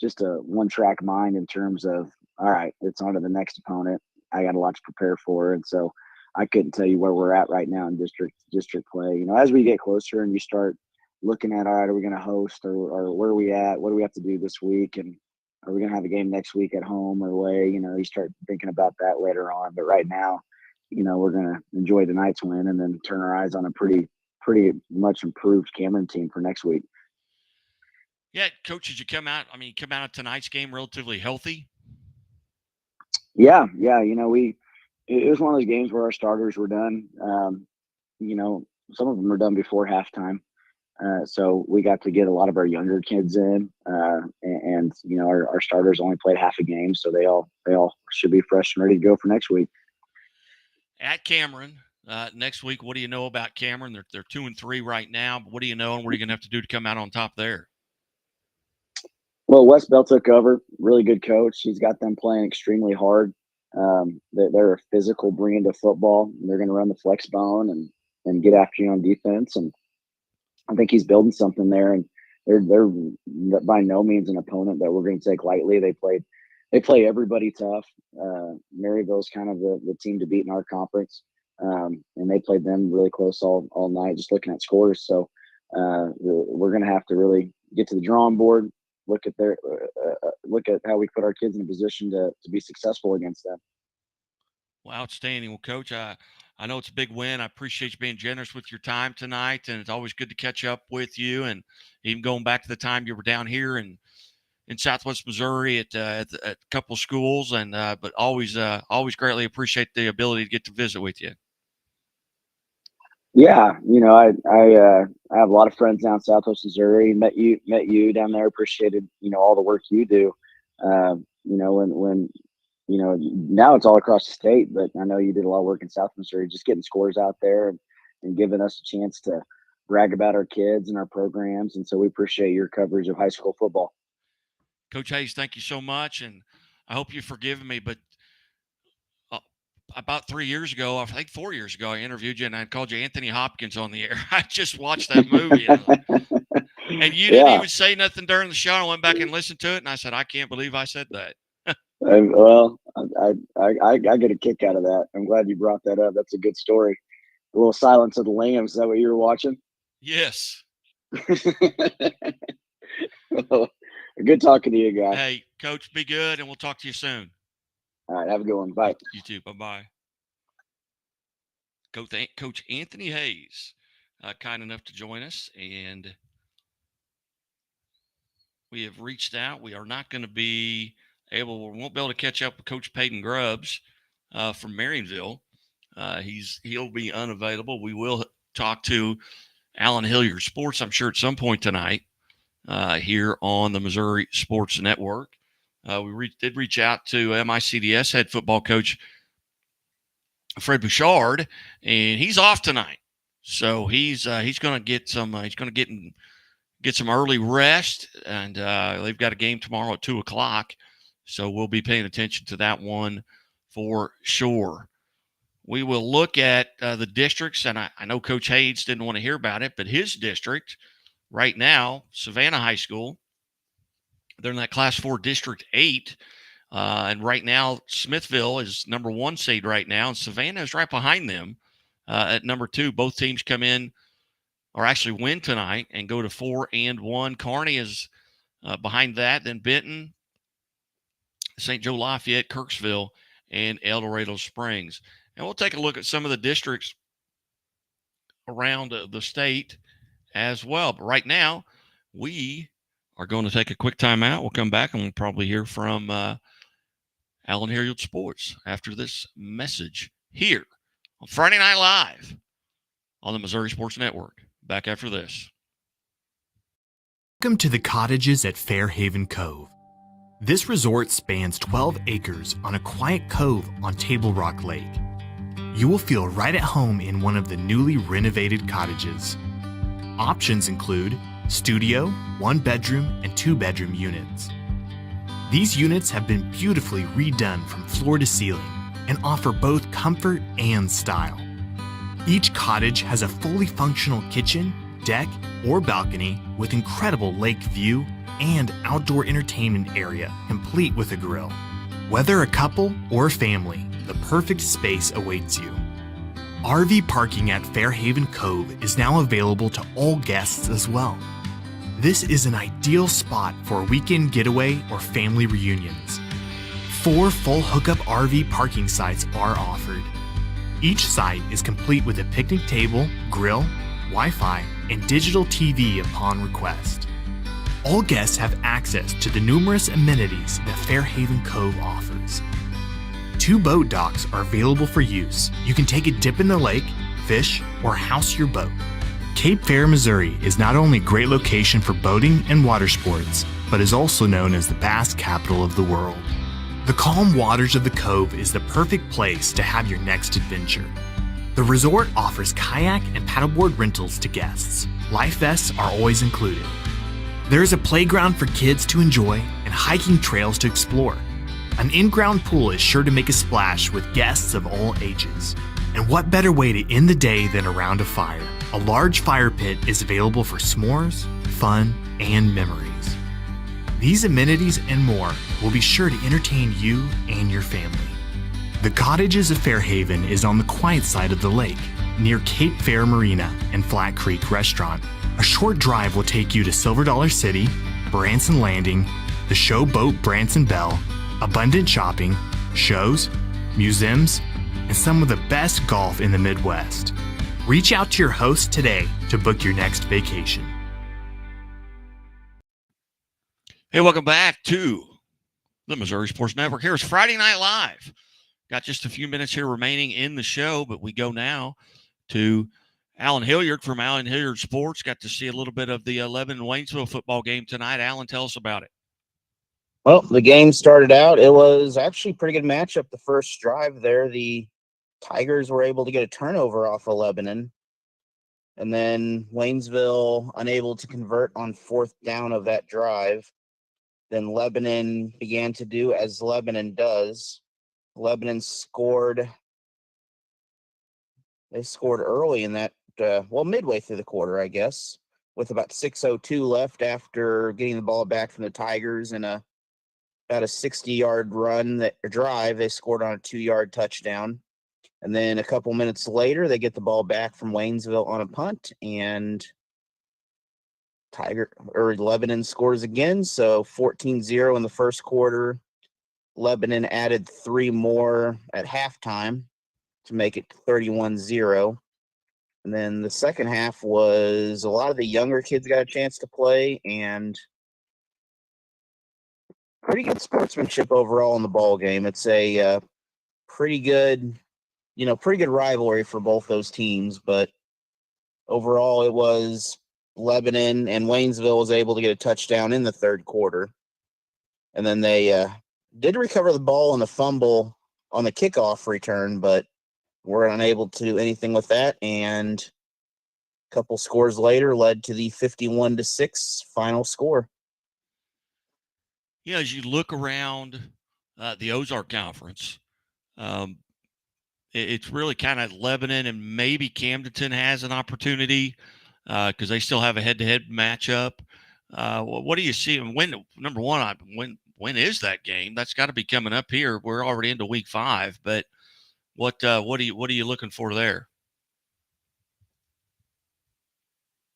just a one track mind in terms of, all right, it's on to the next opponent. I got a lot to prepare for, and so I couldn't tell you where we're at right now in district play. As we get closer and you start looking at, all right, are we going to host, or where are we at? What do we have to do this week? And are we going to have a game next week at home or away? You start thinking about that later on. But right now, we're going to enjoy tonight's win and then turn our eyes on a pretty much improved Cameron team for next week. Yeah, Coach, did you come out of tonight's game relatively healthy? Yeah. It was one of those games where our starters were done. Some of them were done before halftime. So we got to get a lot of our younger kids in, and our starters only played half a game, so they all should be fresh and ready to go for next week. At Cameron next week, what do you know about Cameron? They're 2-3 right now, but what do you know, and what are you going to have to do to come out on top there? Well, Wes Bell took over. Really good coach. He's got them playing extremely hard. They're a physical brand of football. They're going to run the flex bone and get after you on defense. And I think he's building something there. And they're by no means an opponent that we're going to take lightly. They play everybody tough. Maryville's kind of the team to beat in our conference, and they played them really close all night. Just looking at scores, so we're going to have to really get to the drawing board. Look at how we put our kids in a position to be successful against them. Well, outstanding. Well, Coach, I know it's a big win. I appreciate you being generous with your time tonight, and it's always good to catch up with you. And even going back to the time you were down here in Southwest Missouri at a couple of schools, and but always greatly appreciate the ability to get to visit with you. Yeah, I have a lot of friends down in Southwest Missouri. Met you down there. Appreciated all the work you do. When now it's all across the state, but I know you did a lot of work in South Missouri, just getting scores out there and giving us a chance to brag about our kids and our programs. And so we appreciate your coverage of high school football. Coach Hayes, thank you so much, and I hope you've forgiven me, but about 3 years ago, I think 4 years ago, I interviewed you and I called you Anthony Hopkins on the air. I just watched that movie. And you didn't even say nothing during the show. I went back and listened to it, and I said, I can't believe I said that. Well, I get a kick out of that. I'm glad you brought that up. That's a good story. A little Silence of the Lambs. Is that what you were watching? Yes. Well, good talking to you guys. Hey, Coach, be good, and we'll talk to you soon. All right, have a good one. Bye. You too. Bye-bye. Coach Anthony Hayes, kind enough to join us, and we have reached out. We are not going to we won't be able to catch up with Coach Peyton Grubbs from Marionville. He'll be unavailable. We will talk to Alan Hilliard Sports, I'm sure, at some point tonight here on the Missouri Sports Network. We did reach out to MICDS head football coach Fred Bouchard, and he's off tonight, so he's going to get some early rest, and they've got a game tomorrow at 2:00, so we'll be paying attention to that one for sure. We will look at the districts, and I know Coach Hayes didn't want to hear about it, but his district right now, Savannah High School, they're in that Class 4 District 8, and right now Smithville is number 1 seed right now, and Savannah is right behind them at number 2. Both teams come in, or actually win tonight, and go to 4-1. Kearney is behind that, then Benton, St. Joe Lafayette, Kirksville, and El Dorado Springs. And we'll take a look at some of the districts around the state as well. But right now, we are going to take a quick time out. We'll come back and we'll probably hear from Allen Hilliard Sports after this message here on Friday Night Live on the Missouri Sports Network. Back after this. Welcome to the cottages at Fairhaven Cove. This resort spans 12 acres on a quiet cove on Table Rock Lake. You will feel right at home in one of the newly renovated cottages. Options include studio, 1-bedroom, and 2-bedroom units. These units have been beautifully redone from floor to ceiling and offer both comfort and style. Each cottage has a fully functional kitchen, deck, or balcony with incredible lake view and outdoor entertainment area complete with a grill. Whether a couple or family, the perfect space awaits you. RV parking at Fairhaven Cove is now available to all guests as well. This is an ideal spot for a weekend getaway or family reunions. 4 full hookup RV parking sites are offered. Each site is complete with a picnic table, grill, Wi-Fi, and digital TV upon request. All guests have access to the numerous amenities that Fairhaven Cove offers. 2 boat docks are available for use. You can take a dip in the lake, fish, or house your boat. Cape Fear, Missouri is not only a great location for boating and water sports, but is also known as the bass capital of the world. The calm waters of the cove is the perfect place to have your next adventure. The resort offers kayak and paddleboard rentals to guests. Life vests are always included. There is a playground for kids to enjoy and hiking trails to explore. An in-ground pool is sure to make a splash with guests of all ages. And what better way to end the day than around a fire? A large fire pit is available for s'mores, fun, and memories. These amenities and more will be sure to entertain you and your family. The Cottages of Fairhaven is on the quiet side of the lake, near Cape Fear Marina and Flat Creek Restaurant. A short drive will take you to Silver Dollar City, Branson Landing, the show boat Branson Bell, abundant shopping, shows, museums, and some of the best golf in the Midwest. Reach out to your host today to book your next vacation. Hey, welcome back to the Missouri Sports Network. Here's Friday Night Live. Got just a few minutes here remaining in the show, but we go now to Allen Hilliard from Allen Hilliard Sports. Got to see a little bit of the Lebanon-Waynesville football game tonight. Allen, tell us about it. Well, the game started out. It was actually a pretty good matchup the first drive there. The Tigers were able to get a turnover off of Lebanon. And then Waynesville unable to convert on 4th down of that drive. Then Lebanon began to do as Lebanon does. Lebanon scored. They scored early in that, midway through the quarter, I guess, with about 6:02 left after getting the ball back from the Tigers and about a 60-yard drive. They scored on a 2-yard touchdown. And then a couple minutes later, they get the ball back from Waynesville on a punt, and Lebanon scores again. So 14-0 in the first quarter. Lebanon added 3 more at halftime to make it 31-0. And then the second half was a lot of the younger kids got a chance to play, and pretty good sportsmanship overall in the ball game. It's a pretty good rivalry for both those teams, but overall it was Lebanon, and Waynesville was able to get a touchdown in the third quarter. And then they did recover the ball on the fumble on the kickoff return, but were unable to do anything with that. And a couple scores later led to the 51-6 final score. Yeah, as you look around the Ozark Conference, it's really kind of Lebanon, and maybe Camdenton has an opportunity because they still have a head-to-head matchup. What do you see? When is that game? That's got to be coming up here. We're already into week 5, but what are you looking for there?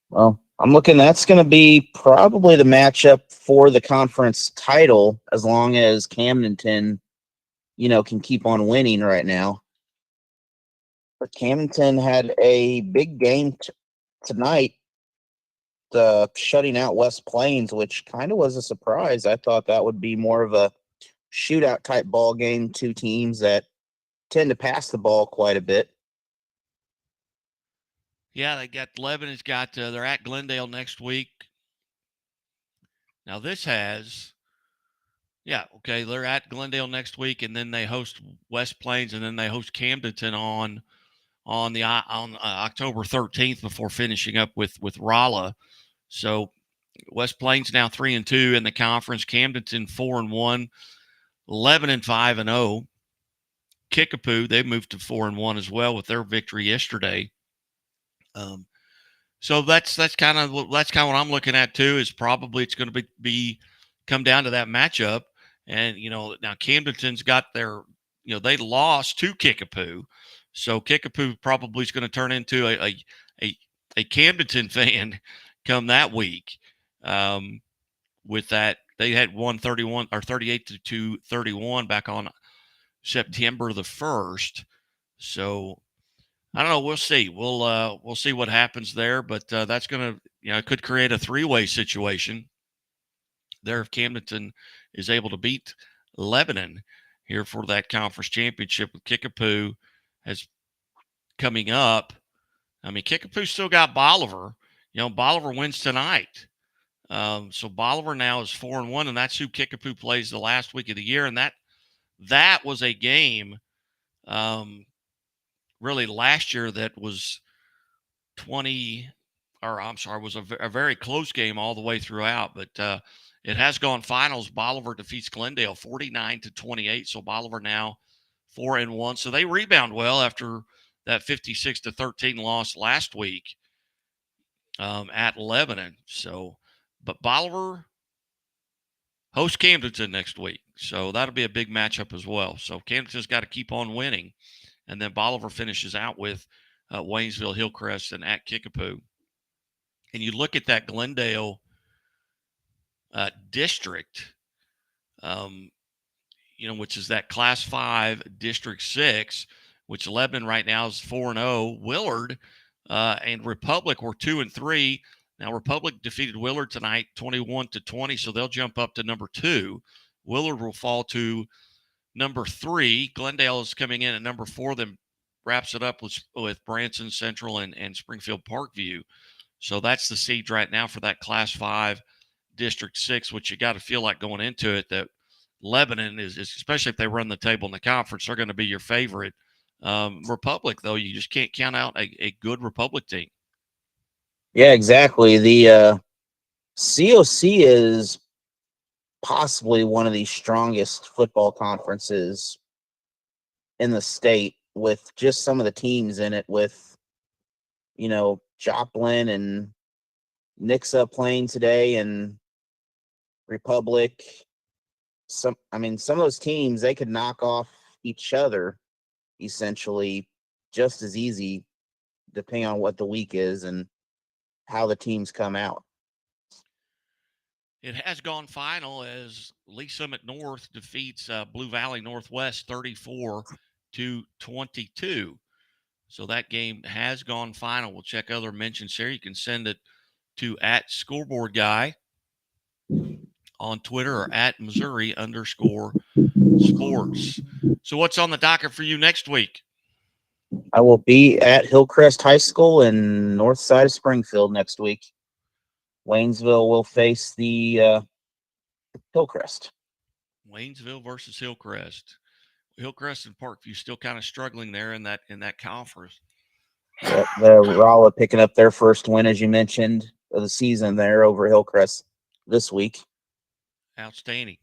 Well, I'm looking. That's going to be probably the matchup for the conference title, as long as Camdenton, can keep on winning right now. But Camdenton had a big game tonight, shutting out West Plains, which kind of was a surprise. I thought that would be more of a shootout type ball game. Two teams that tend to pass the ball quite a bit. Yeah, they got Lebanon's got they're at Glendale next week. Now this has, they're at Glendale next week, and then they host West Plains, and then they host Camdenton on October 13th before finishing up with Rolla. So West Plains now 3-2 in the conference. Camdenton 4-1, Lebanon 5-0. Kickapoo, they moved to 4-1 as well with their victory yesterday. So that's kind of what I'm looking at too. Is probably it's going to be come down to that matchup. And now Camdenton's got their they lost to Kickapoo, so Kickapoo probably is going to turn into a Camdenton fan come that week. With that, they had won 38-31 back on September the 1st. So I don't know. We'll see. We'll see what happens there, but that's going to it could create a three-way situation there if Camdenton is able to beat Lebanon here for that conference championship. With Kickapoo has coming up. I mean, Kickapoo still got Bolivar. Bolivar wins tonight. So Bolivar now is 4-1, and that's who Kickapoo plays the last week of the year. And that was a game really last year that was was a very close game all the way throughout. But it has gone finals. Bolivar defeats Glendale 49-28. So Bolivar now 4-1. So they rebound well after that 56-13 loss last week at Lebanon. So, but Bolivar hosts Camdenton next week. So that'll be a big matchup as well. So Camdenton's got to keep on winning. And then Bolivar finishes out with Waynesville, Hillcrest, and at Kickapoo. And you look at that Glendale district, which is that Class 5 District 6, which Lebanon right now is 4-0. Willard and Republic were 2-3. Now Republic defeated Willard tonight 21-20, so they'll jump up to number 2. Willard will fall to number 3. Glendale is coming in at number 4, then wraps it up with Branson Central and Springfield Parkview. So that's the seed right now for that Class 5 District 6, which you got to feel like going into it that Lebanon is, especially if they run the table in the conference, they're going to be your favorite. Republic, though, you just can't count out a good Republic team. Yeah, exactly. The COC is possibly one of the strongest football conferences in the state, with just some of the teams in it, with Joplin and Nixa playing today, and Republic. Some of those teams, they could knock off each other essentially just as easy, depending on what the week is and how the teams come out. It has gone final as Lee Summit North defeats Blue Valley Northwest 34-22. So that game has gone final. We'll check other mentions here. You can send it to @Scoreboard Guy on Twitter or @Missouri_sports. So what's on the docket for you next week? I will be at Hillcrest High School in north side of Springfield next week. Waynesville will face the Hillcrest. Waynesville versus Hillcrest. Hillcrest and Parkview still kind of struggling there in that conference. Yep, the Rolla picking up their first win, as you mentioned, of the season there over Hillcrest this week. Outstanding.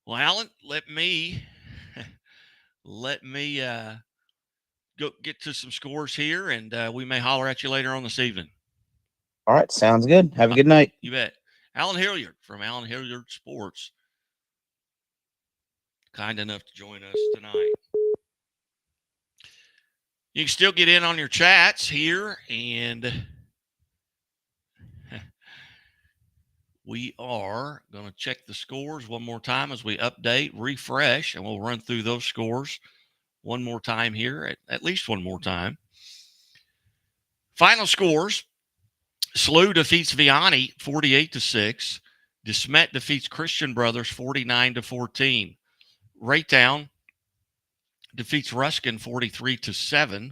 Well, Alan, let me go get to some scores here, and we may holler at you later on this evening. All right, sounds good. Have a good night. You bet. Alan Hilliard from Alan Hilliard Sports, kind enough to join us tonight. You can still get in on your chats here, and we are going to check the scores one more time as we update, refresh, and we'll run through those scores one more time here, at least one more time. Final scores: SLU defeats Vianney 48-6. DeSmet defeats Christian Brothers 49-14. Raytown defeats Ruskin 43-7.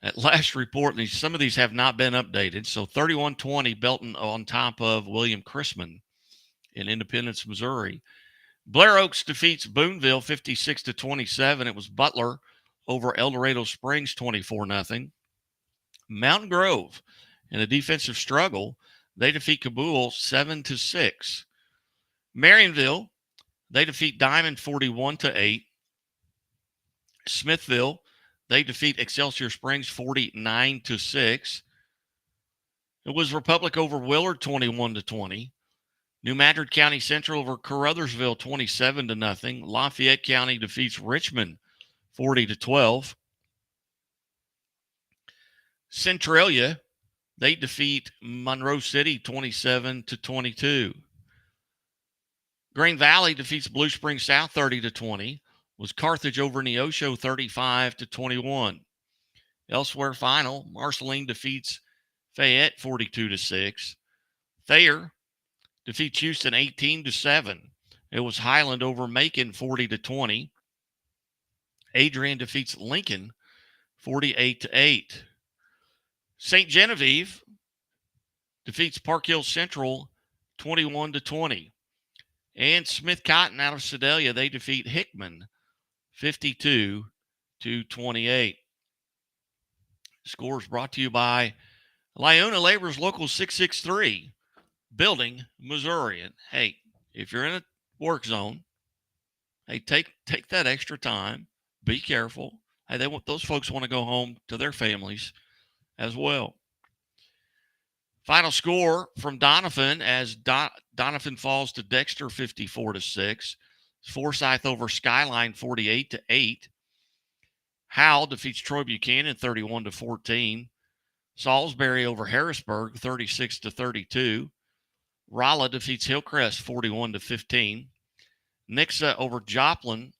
At last report, some of these have not been updated. So 31-20, Belton on top of William Chrisman in Independence, Missouri. Blair Oaks defeats Boonville 56-27. It was Butler over El Dorado Springs 24-0. Mountain Grove, in a defensive struggle, they defeat Kabul 7-6. Marionville, they defeat Diamond 41-8. Smithville, they defeat Excelsior Springs 49-6. It was Republic over Willard 21-20. New Madrid County Central over Caruthersville 27-0. Lafayette County defeats Richmond 40-12. Centralia, they defeat Monroe City 27-22. Green Valley defeats Blue Springs South 30-20. Was Carthage over Neosho 35-21. Elsewhere final, Marceline defeats Fayette 42-6. Thayer defeats Houston 18-7. It was Highland over Macon 40-20. Adrian defeats Lincoln 48-8. St. Genevieve defeats Park Hill Central 21-20. And Smith Cotton out of Sedalia, they defeat Hickman 52-28. Scores brought to you by Lyona Labor's Local 663, Building, Missouri. And hey, if you're in a work zone, hey, take that extra time. Be careful. Hey, those folks want to go home to their families as well. Final score from Donovan as Donovan falls to Dexter 54-6. Forsyth over Skyline 48-8. Howell defeats Troy Buchanan 31-14. Salisbury over Harrisburg 36-32. Rolla defeats Hillcrest 41-15. Nixa over Joplin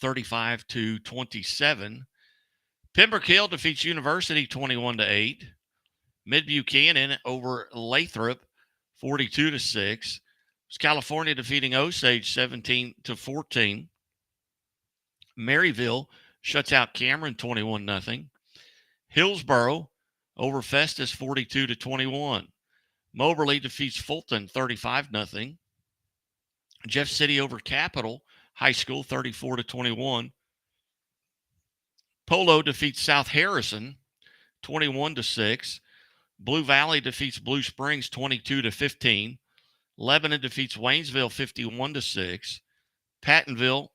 35-27. Pembroke Hill defeats University 21-8. Mid Buchanan over Lathrop 42-6. California defeating Osage 17-14. Maryville shuts out Cameron 21-0. Hillsboro over Festus 42-21. Moberly defeats Fulton 35-0. Jeff City over Capital High School 34-21. Polo defeats South Harrison 21-6. Blue Valley defeats Blue Springs 22-15. Lebanon defeats Waynesville 51-6. Pattonville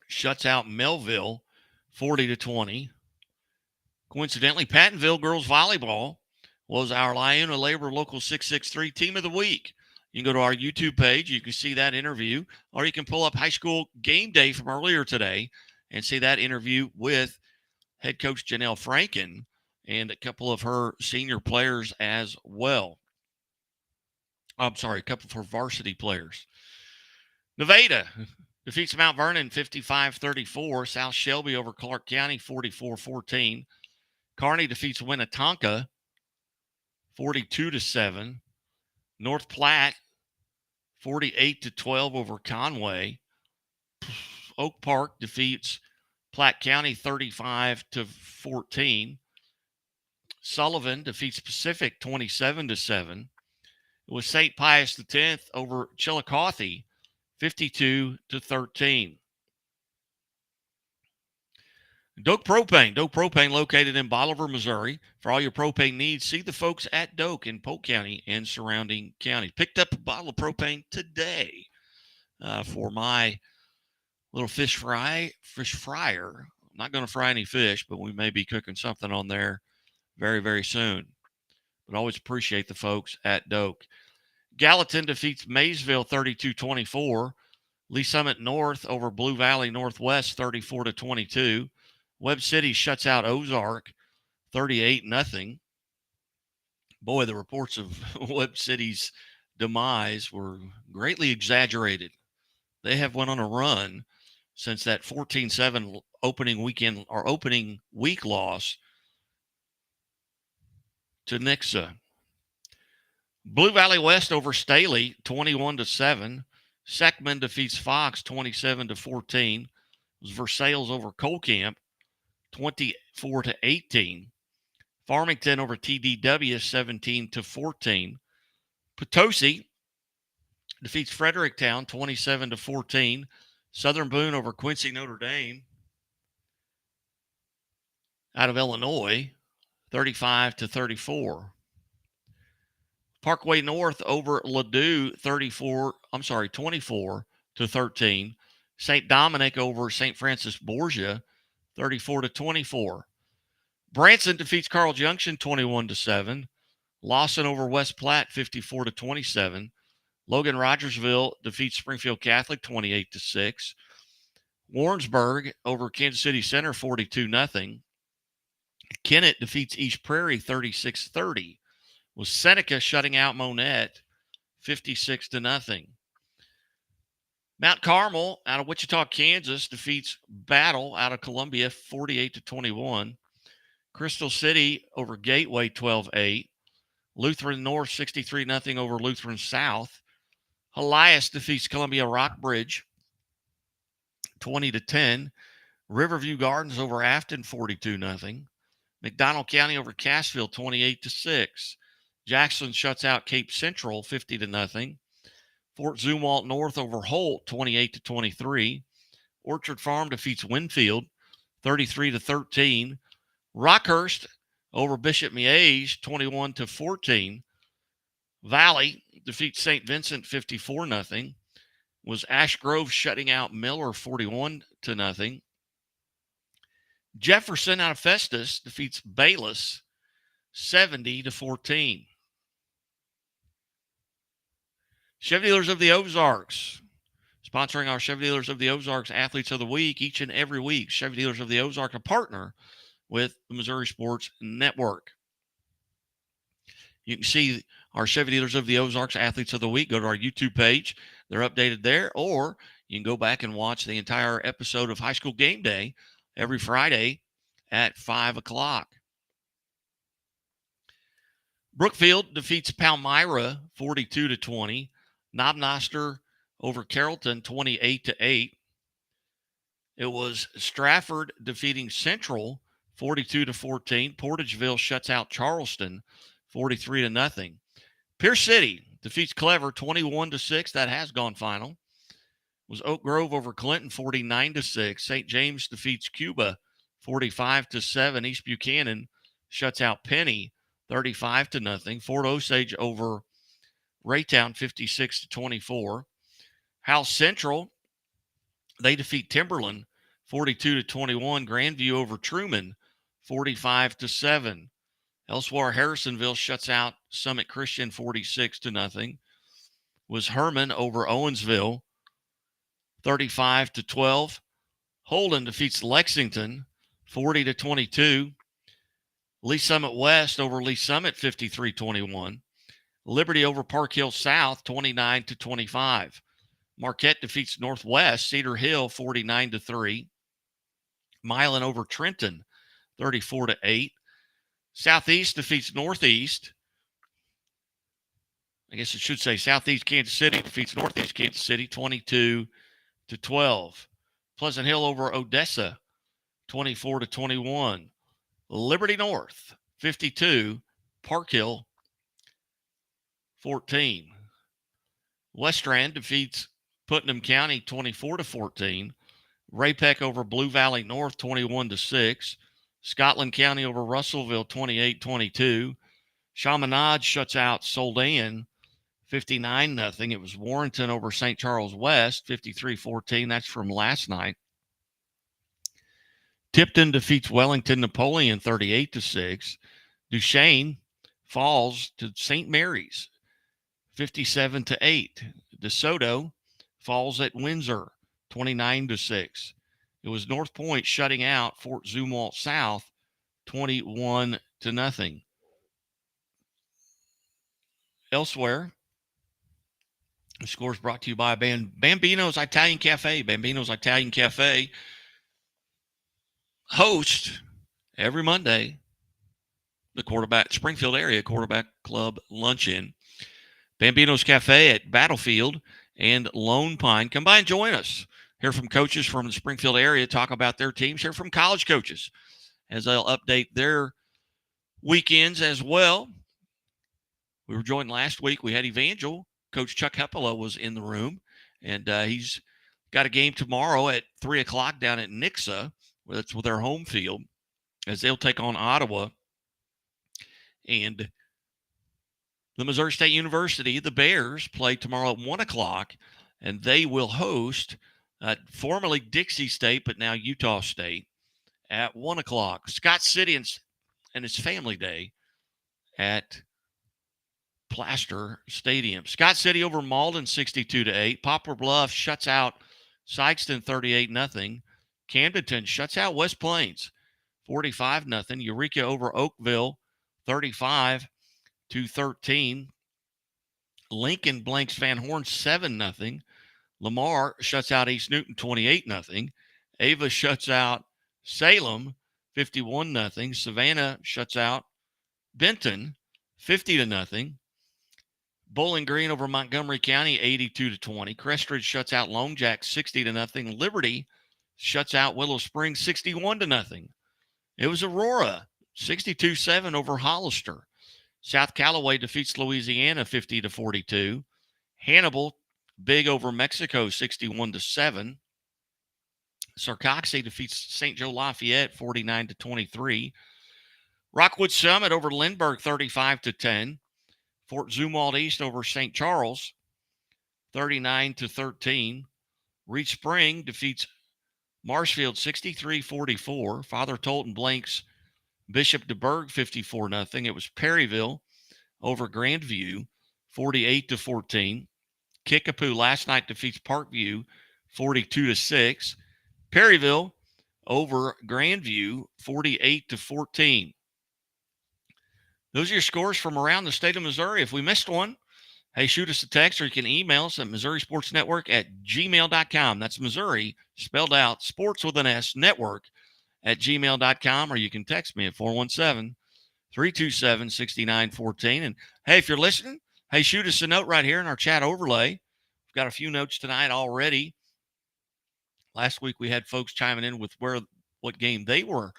shuts out Melville 40-20. Coincidentally, Pattonville girls volleyball was our Lyona Labor Local 663 Team of the Week. You can go to our YouTube page. You can see that interview, or you can pull up High School Game Day from earlier today and see that interview with head coach Janelle Franken and a couple of her senior players as well. I'm sorry, a couple of her varsity players. Nevada defeats Mount Vernon 55-34. South Shelby over Clark County 44-14. Kearney defeats Winnetonka 42-7. North Platte 48-12 over Conway. Oak Park defeats Platte County 35-14. Sullivan defeats Pacific 27-7. It was St. Pius X over Chillicothe 52-13. Doak Propane located in Bolivar, Missouri. For all your propane needs, see the folks at Doak in Polk County and surrounding counties. Picked up a bottle of propane today for my little fish fryer. I'm not going to fry any fish, but we may be cooking something on there very, very soon. But always appreciate the folks at Doak. Gallatin defeats Maysville 32-24. Lee Summit North over Blue Valley Northwest 34-22. Webb City shuts out Ozark 38-0. boy, the reports of Webb City's demise were greatly exaggerated. They have went on a run since that 14-7 opening weekend or opening week loss to Nixa. Blue Valley West over Staley 21-7. Seckman defeats Fox 27-14. It was Versailles over Colcamp 24-18. Farmington over TDW 17-14. Potosi defeats Fredericktown 27-14. Southern Boone over Quincy Notre Dame out of Illinois 35-34. Parkway North over Ladue 24-13. St. Dominic over St. Francis Borgia 34-24. Branson defeats Carl Junction 21-7. Lawson over West Platte 54-27. Logan Rogersville defeats Springfield Catholic 28-6. Warrensburg over Kansas City Center 42-0. Kennett defeats East Prairie 36-30. Was Seneca shutting out Monette 56-0. Mount Carmel out of Wichita, Kansas defeats Battle out of Columbia 48-21. Crystal City over Gateway 12-8. Lutheran North 63-0 over Lutheran South. Helias defeats Columbia Rockbridge 20-10. Riverview Gardens over Afton 42-0. McDonald County over Cassville 28-6. Jackson shuts out Cape Central 50-0. Fort Zumwalt North over Holt 28-23. Orchard Farm defeats Winfield 33-13. Rockhurst over Bishop Miege 21-14. Valley defeats St. Vincent 54-0. Was Ash Grove shutting out Miller 41-0. Jefferson out of Festus defeats Bayless 70-14. Chevy Dealers of the Ozarks, sponsoring our Chevy Dealers of the Ozarks Athletes of the Week each and every week. Chevy Dealers of the Ozarks, a partner with the Missouri Sports Network. You can see our Chevy Dealers of the Ozarks Athletes of the Week. Go to our YouTube page. They're updated there. Or you can go back and watch the entire episode of High School Game Day every Friday at 5 o'clock. Brookfield defeats Palmyra 42-20. Knobnoster over Carrollton 28-8. It was Stratford defeating Central 42-14. Portageville shuts out Charleston 43-0. Pierce City defeats Clever 21-6. That has gone final. It was Oak Grove over Clinton 49-6. St. James defeats Cuba 45-7. East Buchanan shuts out Penny 35-0. Fort Osage over Raytown 56-24. House Central, they defeat Timberland 42-21. Grandview over Truman 45-7. Elsewhere, Harrisonville shuts out Summit Christian 46-0. Was Herman over Owensville 35-12. Holden defeats Lexington 40-22. Lee Summit West over Lee Summit 53-21. Liberty over Park Hill South 29-25. Marquette defeats Northwest Cedar Hill 49-3. Milan over Trenton 34-8. Southeast defeats Northeast. I guess it should say Southeast Kansas City defeats Northeast Kansas City 22-12. Pleasant Hill over Odessa 24-21. Liberty North 52. Park Hill 14. West Strand defeats Putnam County 24-14. Ray-Pec over Blue Valley North 21-6. Scotland County over Russellville 28-22. Chaminade shuts out Soldan 59-0. It was Warrenton over St. Charles West 53-14. That's from last night. Tipton defeats Wellington Napoleon 38-6. Duchesne falls to St. Mary's 57-8. DeSoto falls at Windsor 29-6. It was North Point shutting out Fort Zumwalt South 21-0. elsewhere, the score is brought to you by Bambino's Italian Cafe. Bambino's Italian Cafe hosts every Monday the Springfield area quarterback club luncheon. Bambino's Cafe at Battlefield and Lone Pine. Come by and join us. Hear from coaches from the Springfield area, talk about their teams. Hear from college coaches as they'll update their weekends as well. We were joined last week. We had Evangel. Coach Chuck Hepela was in the room, and he's got a game tomorrow at 3 o'clock down at Nixa. That's with their home field, as they'll take on Ottawa. And the Missouri State University, the Bears, play tomorrow at 1 o'clock, and they will host formerly Dixie State, but now Utah State, at 1 o'clock. Scott City and its family day at Plaster Stadium. Scott City over Malden 62-8. Poplar Bluff shuts out Sykeston 38-0. Camdenton shuts out West Plains 45-0. Eureka over Oakville 35-13. Lincoln blanks Van Horn 7-0. Lamar shuts out East Newton 28-0. Ava shuts out Salem 51-0. Savannah shuts out Benton 50-0. Bowling Green over Montgomery County 82-20. Crestridge shuts out Lone Jack 60-0. Liberty shuts out Willow Springs 61-0. It was Aurora 62-7 over Hollister. South Callaway defeats Louisiana 50-42. Hannibal big over Mexico 61-7. Sarcoxy defeats St. Joe Lafayette 49-23. Rockwood Summit over Lindbergh 35-10. Fort Zumwalt East over St. Charles 39-13. Reed Spring defeats Marshfield 63-44. Father Tolton blanks Bishop DeBerg 54-0. It was Perryville over Grandview 48-14. Kickapoo last night defeats Parkview 42-6. Perryville over Grandview 48-14. Those are your scores from around the state of Missouri. If we missed one, hey, shoot us a text, or you can email us at MissouriSportsNetwork@gmail.com. That's Missouri, spelled out, sports with an S, network @gmail.com, or you can text me at 417-327-6914. And, hey, if you're listening, hey, shoot us a note right here in our chat overlay. We've got a few notes tonight already. Last week we had folks chiming in with what game they were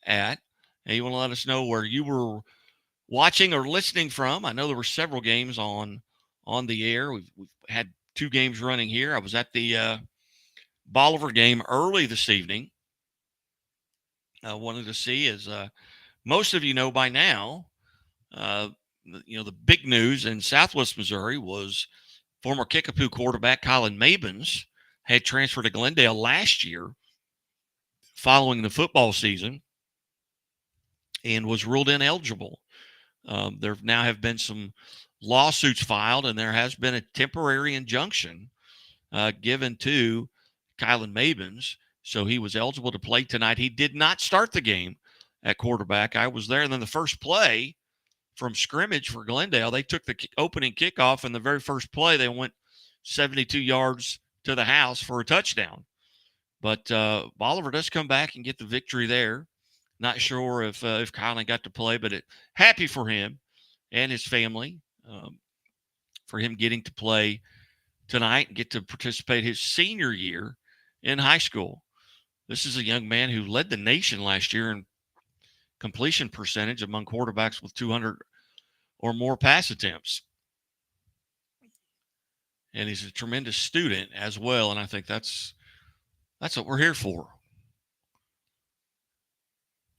at. And you want to let us know where you were watching or listening from. I know there were several games on the air. We've had 2 games running here. I was at the Bolivar game early this evening. I wanted to see, as most of you know by now, the big news in Southwest Missouri was former Kickapoo quarterback Colin Mabins had transferred to Glendale last year following the football season and was ruled ineligible. There now have been some lawsuits filed, and there has been a temporary injunction given to Kylan Mabins, so he was eligible to play tonight. He did not start the game at quarterback. I was there, and then the first play from scrimmage for Glendale, they took the opening kickoff, and the very first play they went 72 yards to the house for a touchdown. But Bolivar does come back and get the victory there. Not sure if Kylan got to play, but happy for him and his family for him getting to play tonight and get to participate his senior year in high school. This is a young man who led the nation last year in completion percentage among quarterbacks with 200 or more pass attempts. And he's a tremendous student as well, and I think that's what we're here for.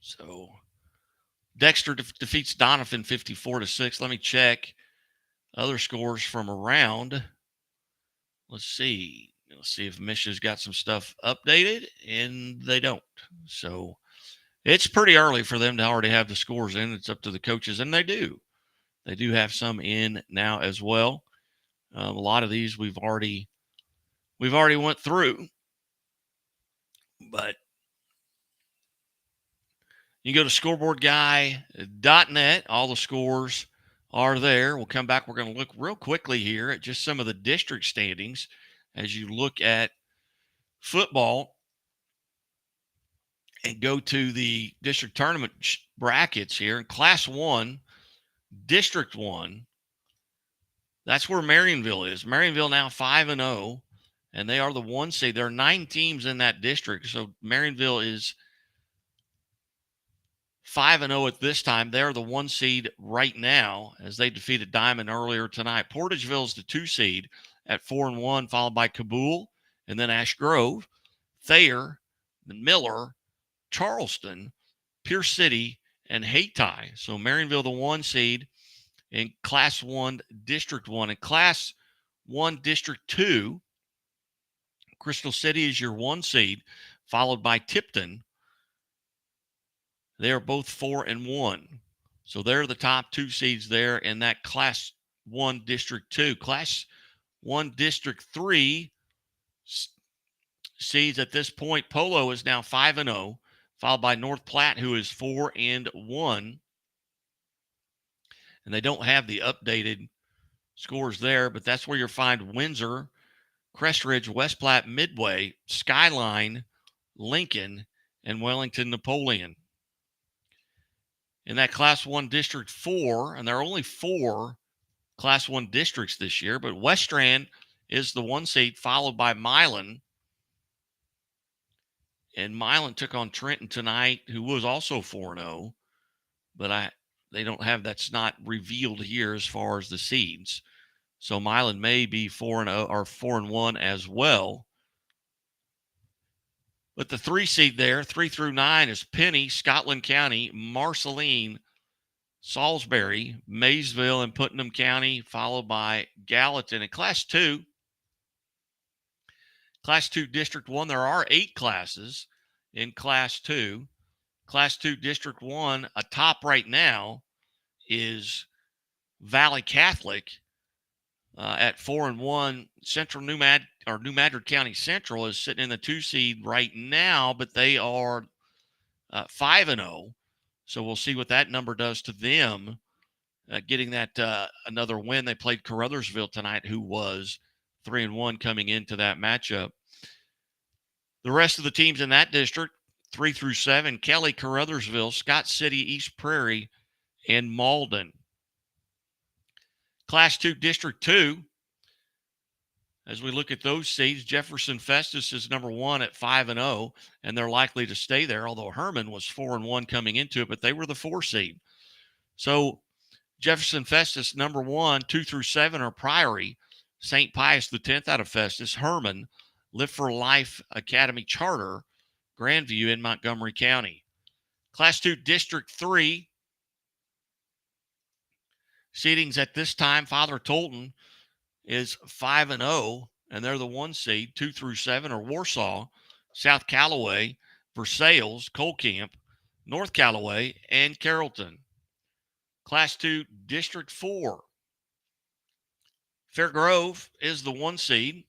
So Dexter defeats Donovan 54-6. Let me check other scores from around. Let's see if Misha's got some stuff updated, and they don't. So it's pretty early for them to already have the scores in. It's up to the coaches, and they do. They do have some in now as well. A lot of these we've already went through, but you go to scoreboardguy.net, all the scores are there. We'll come back. We're going to look real quickly here at just some of the district standings as you look at football and go to the district tournament brackets here. In Class 1, District 1, that's where Marionville is. Marionville now 5-0, and they are the 1 seed. There are 9 teams in that district, so Marionville is 5-0 at this time. They're the 1 seed right now as they defeated Diamond earlier tonight. Portageville is the 2 seed at 4-1, followed by Kabul, and then Ash Grove, Thayer, Miller, Charleston, Pierce City, and Hayti. So Marionville, the 1 seed in Class 1, District 1. In Class 1, District 2, Crystal City is your 1 seed, followed by Tipton. They are both 4-1. So they're the top 2 seeds there in that Class 1, District 2. Class 1, District 3 seeds at this point. Polo is now 5-0, followed by North Platte, who is 4-1. And they don't have the updated scores there, but that's where you'll find Windsor, Crestridge, West Platte, Midway, Skyline, Lincoln, and Wellington Napoleon. In that Class 1 District 4, and there are only 4 Class 1 districts this year, but West Strand is the 1 seed, followed by Milan. And Milan took on Trenton tonight, who was also 4-0, but they don't have, that's not revealed here as far as the seeds. So Milan may be 4-0 or 4-1 as well. But the 3 seed there, 3 through 9, is Penny, Scotland County, Marceline, Salisbury, Maysville, and Putnam County, followed by Gallatin. In Class 2, District 1, there are 8 classes in Class 2. Class 2, District 1, atop right now is Valley Catholic at 4-1. New Madrid County Central is sitting in the 2 seed right now, but they are 5-0. So we'll see what that number does to them. Getting that another win. They played Caruthersville tonight, who was 3-1 coming into that matchup. The rest of the teams in that district, 3 through 7, Kelly, Caruthersville, Scott City, East Prairie, and Malden. Class 2, District 2, as we look at those seeds, Jefferson Festus is number 1 at 5-0, and they're likely to stay there, although Herman was 4-1 coming into it, but they were the 4 seed. So Jefferson Festus, number 1, 2 through 7 are Priory, St. Pius X out of Festus, Herman, Live for Life Academy Charter, Grandview in Montgomery County. Class 2, District 3, seedings at this time, Father Tolton is 5-0, and they're the 1 seed. 2 through 7 are Warsaw, South Callaway, Versailles, Colcamp, North Callaway, and Carrollton. Class 2, District 4. Fairgrove is the 1 seed,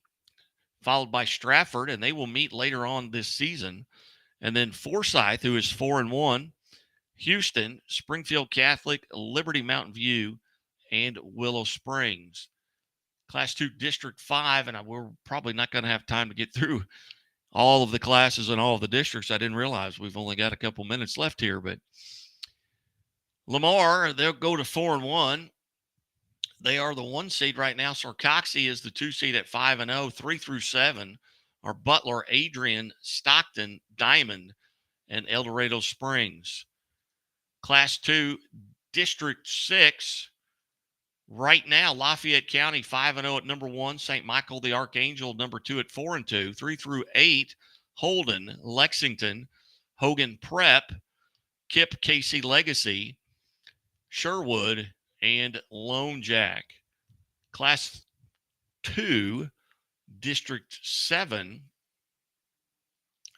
followed by Stratford, and they will meet later on this season. And then Forsyth, who is 4-1, Houston, Springfield Catholic, Liberty Mountain View, and Willow Springs. Class 2, District 5, and we're probably not going to have time to get through all of the classes and all of the districts. I didn't realize we've only got a couple minutes left here, but Lamar, they'll go to 4-1. They are the 1 seed right now. Sarcoxie is the 2 seed at 5-0. 3 through 7 are Butler, Adrian, Stockton, Diamond, and El Dorado Springs. Class 2, District 6. Right now, Lafayette County 5-0 at number 1. St. Michael the Archangel number 2 at 4-2. 3 through 8, Holden, Lexington, Hogan Prep, Kip Casey Legacy, Sherwood, and Lone Jack. Class 2, District 7.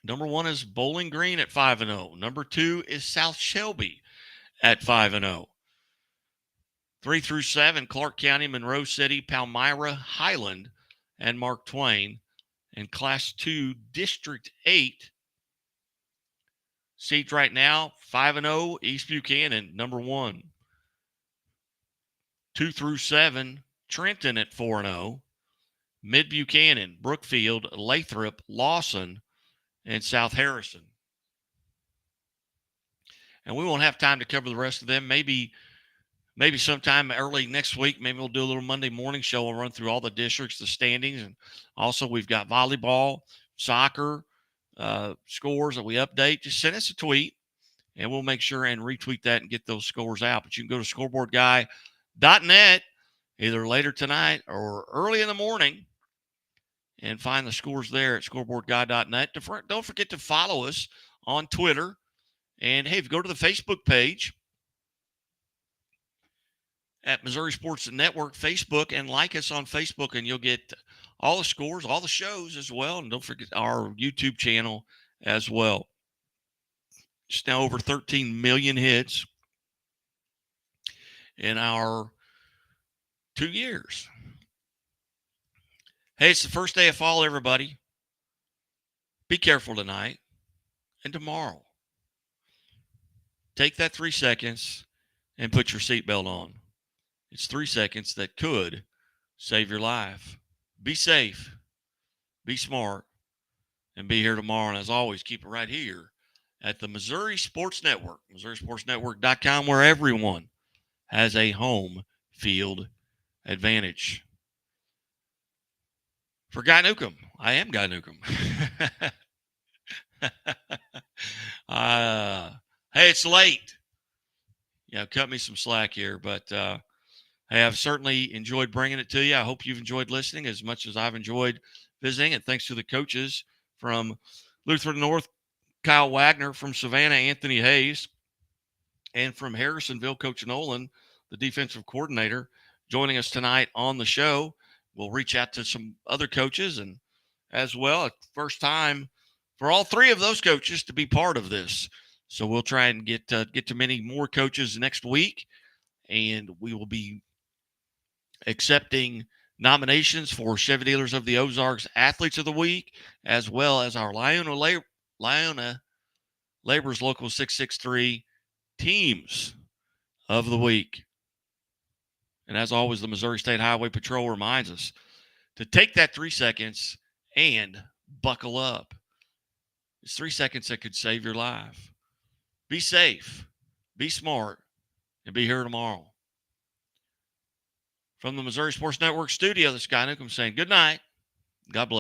Number 1 is Bowling Green at 5-0. Number 2 is South Shelby at 5-0. 3 through 7, Clark County, Monroe City, Palmyra, Highland, and Mark Twain. And Class 2, District 8. Seeds right now, 5-0, East Buchanan, number 1. 2 through 7, Trenton at 4-0. Mid Buchanan, Brookfield, Lathrop, Lawson, and South Harrison. And we won't have time to cover the rest of them. Maybe sometime early next week, maybe we'll do a little Monday morning show. We'll run through all the districts, the standings, and also we've got volleyball, soccer, scores that we update. Just send us a tweet, and we'll make sure and retweet that and get those scores out. But you can go to scoreboardguy.net either later tonight or early in the morning and find the scores there at scoreboardguy.net. Don't forget to follow us on Twitter. And, hey, if you go to the Facebook page at Missouri Sports Network Facebook and like us on Facebook, and you'll get all the scores, all the shows as well. And don't forget our YouTube channel as well. Just now over 13 million hits in our 2 years. Hey, it's the first day of fall, everybody. Be careful tonight and tomorrow. Take that 3 seconds and put your seatbelt on. It's 3 seconds that could save your life. Be safe, be smart, and be here tomorrow. And as always, keep it right here at the Missouri Sports Network, MissouriSportsNetwork.com, where everyone has a home field advantage. For Guy Newcomb, I am Guy Newcomb. Hey, it's late. Cut me some slack here, but hey, I've certainly enjoyed bringing it to you. I hope you've enjoyed listening as much as I've enjoyed visiting. And thanks to the coaches from Lutheran North, Kyle Wagner, from Savannah, Anthony Hayes, and from Harrisonville, Coach Nolan, the defensive coordinator, joining us tonight on the show. We'll reach out to some other coaches and as well. First time for all three of those coaches to be part of this. So we'll try and get to many more coaches next week, and we will be accepting nominations for Chevy Dealers of the Ozarks Athletes of the Week, as well as our Leona Labor's Local 663 Teams of the Week. And as always, the Missouri State Highway Patrol reminds us to take that 3 seconds and buckle up. It's 3 seconds that could save your life. Be safe, be smart, and be here tomorrow. From the Missouri Sports Network studio, this is Guy Newcomb saying good night. God bless.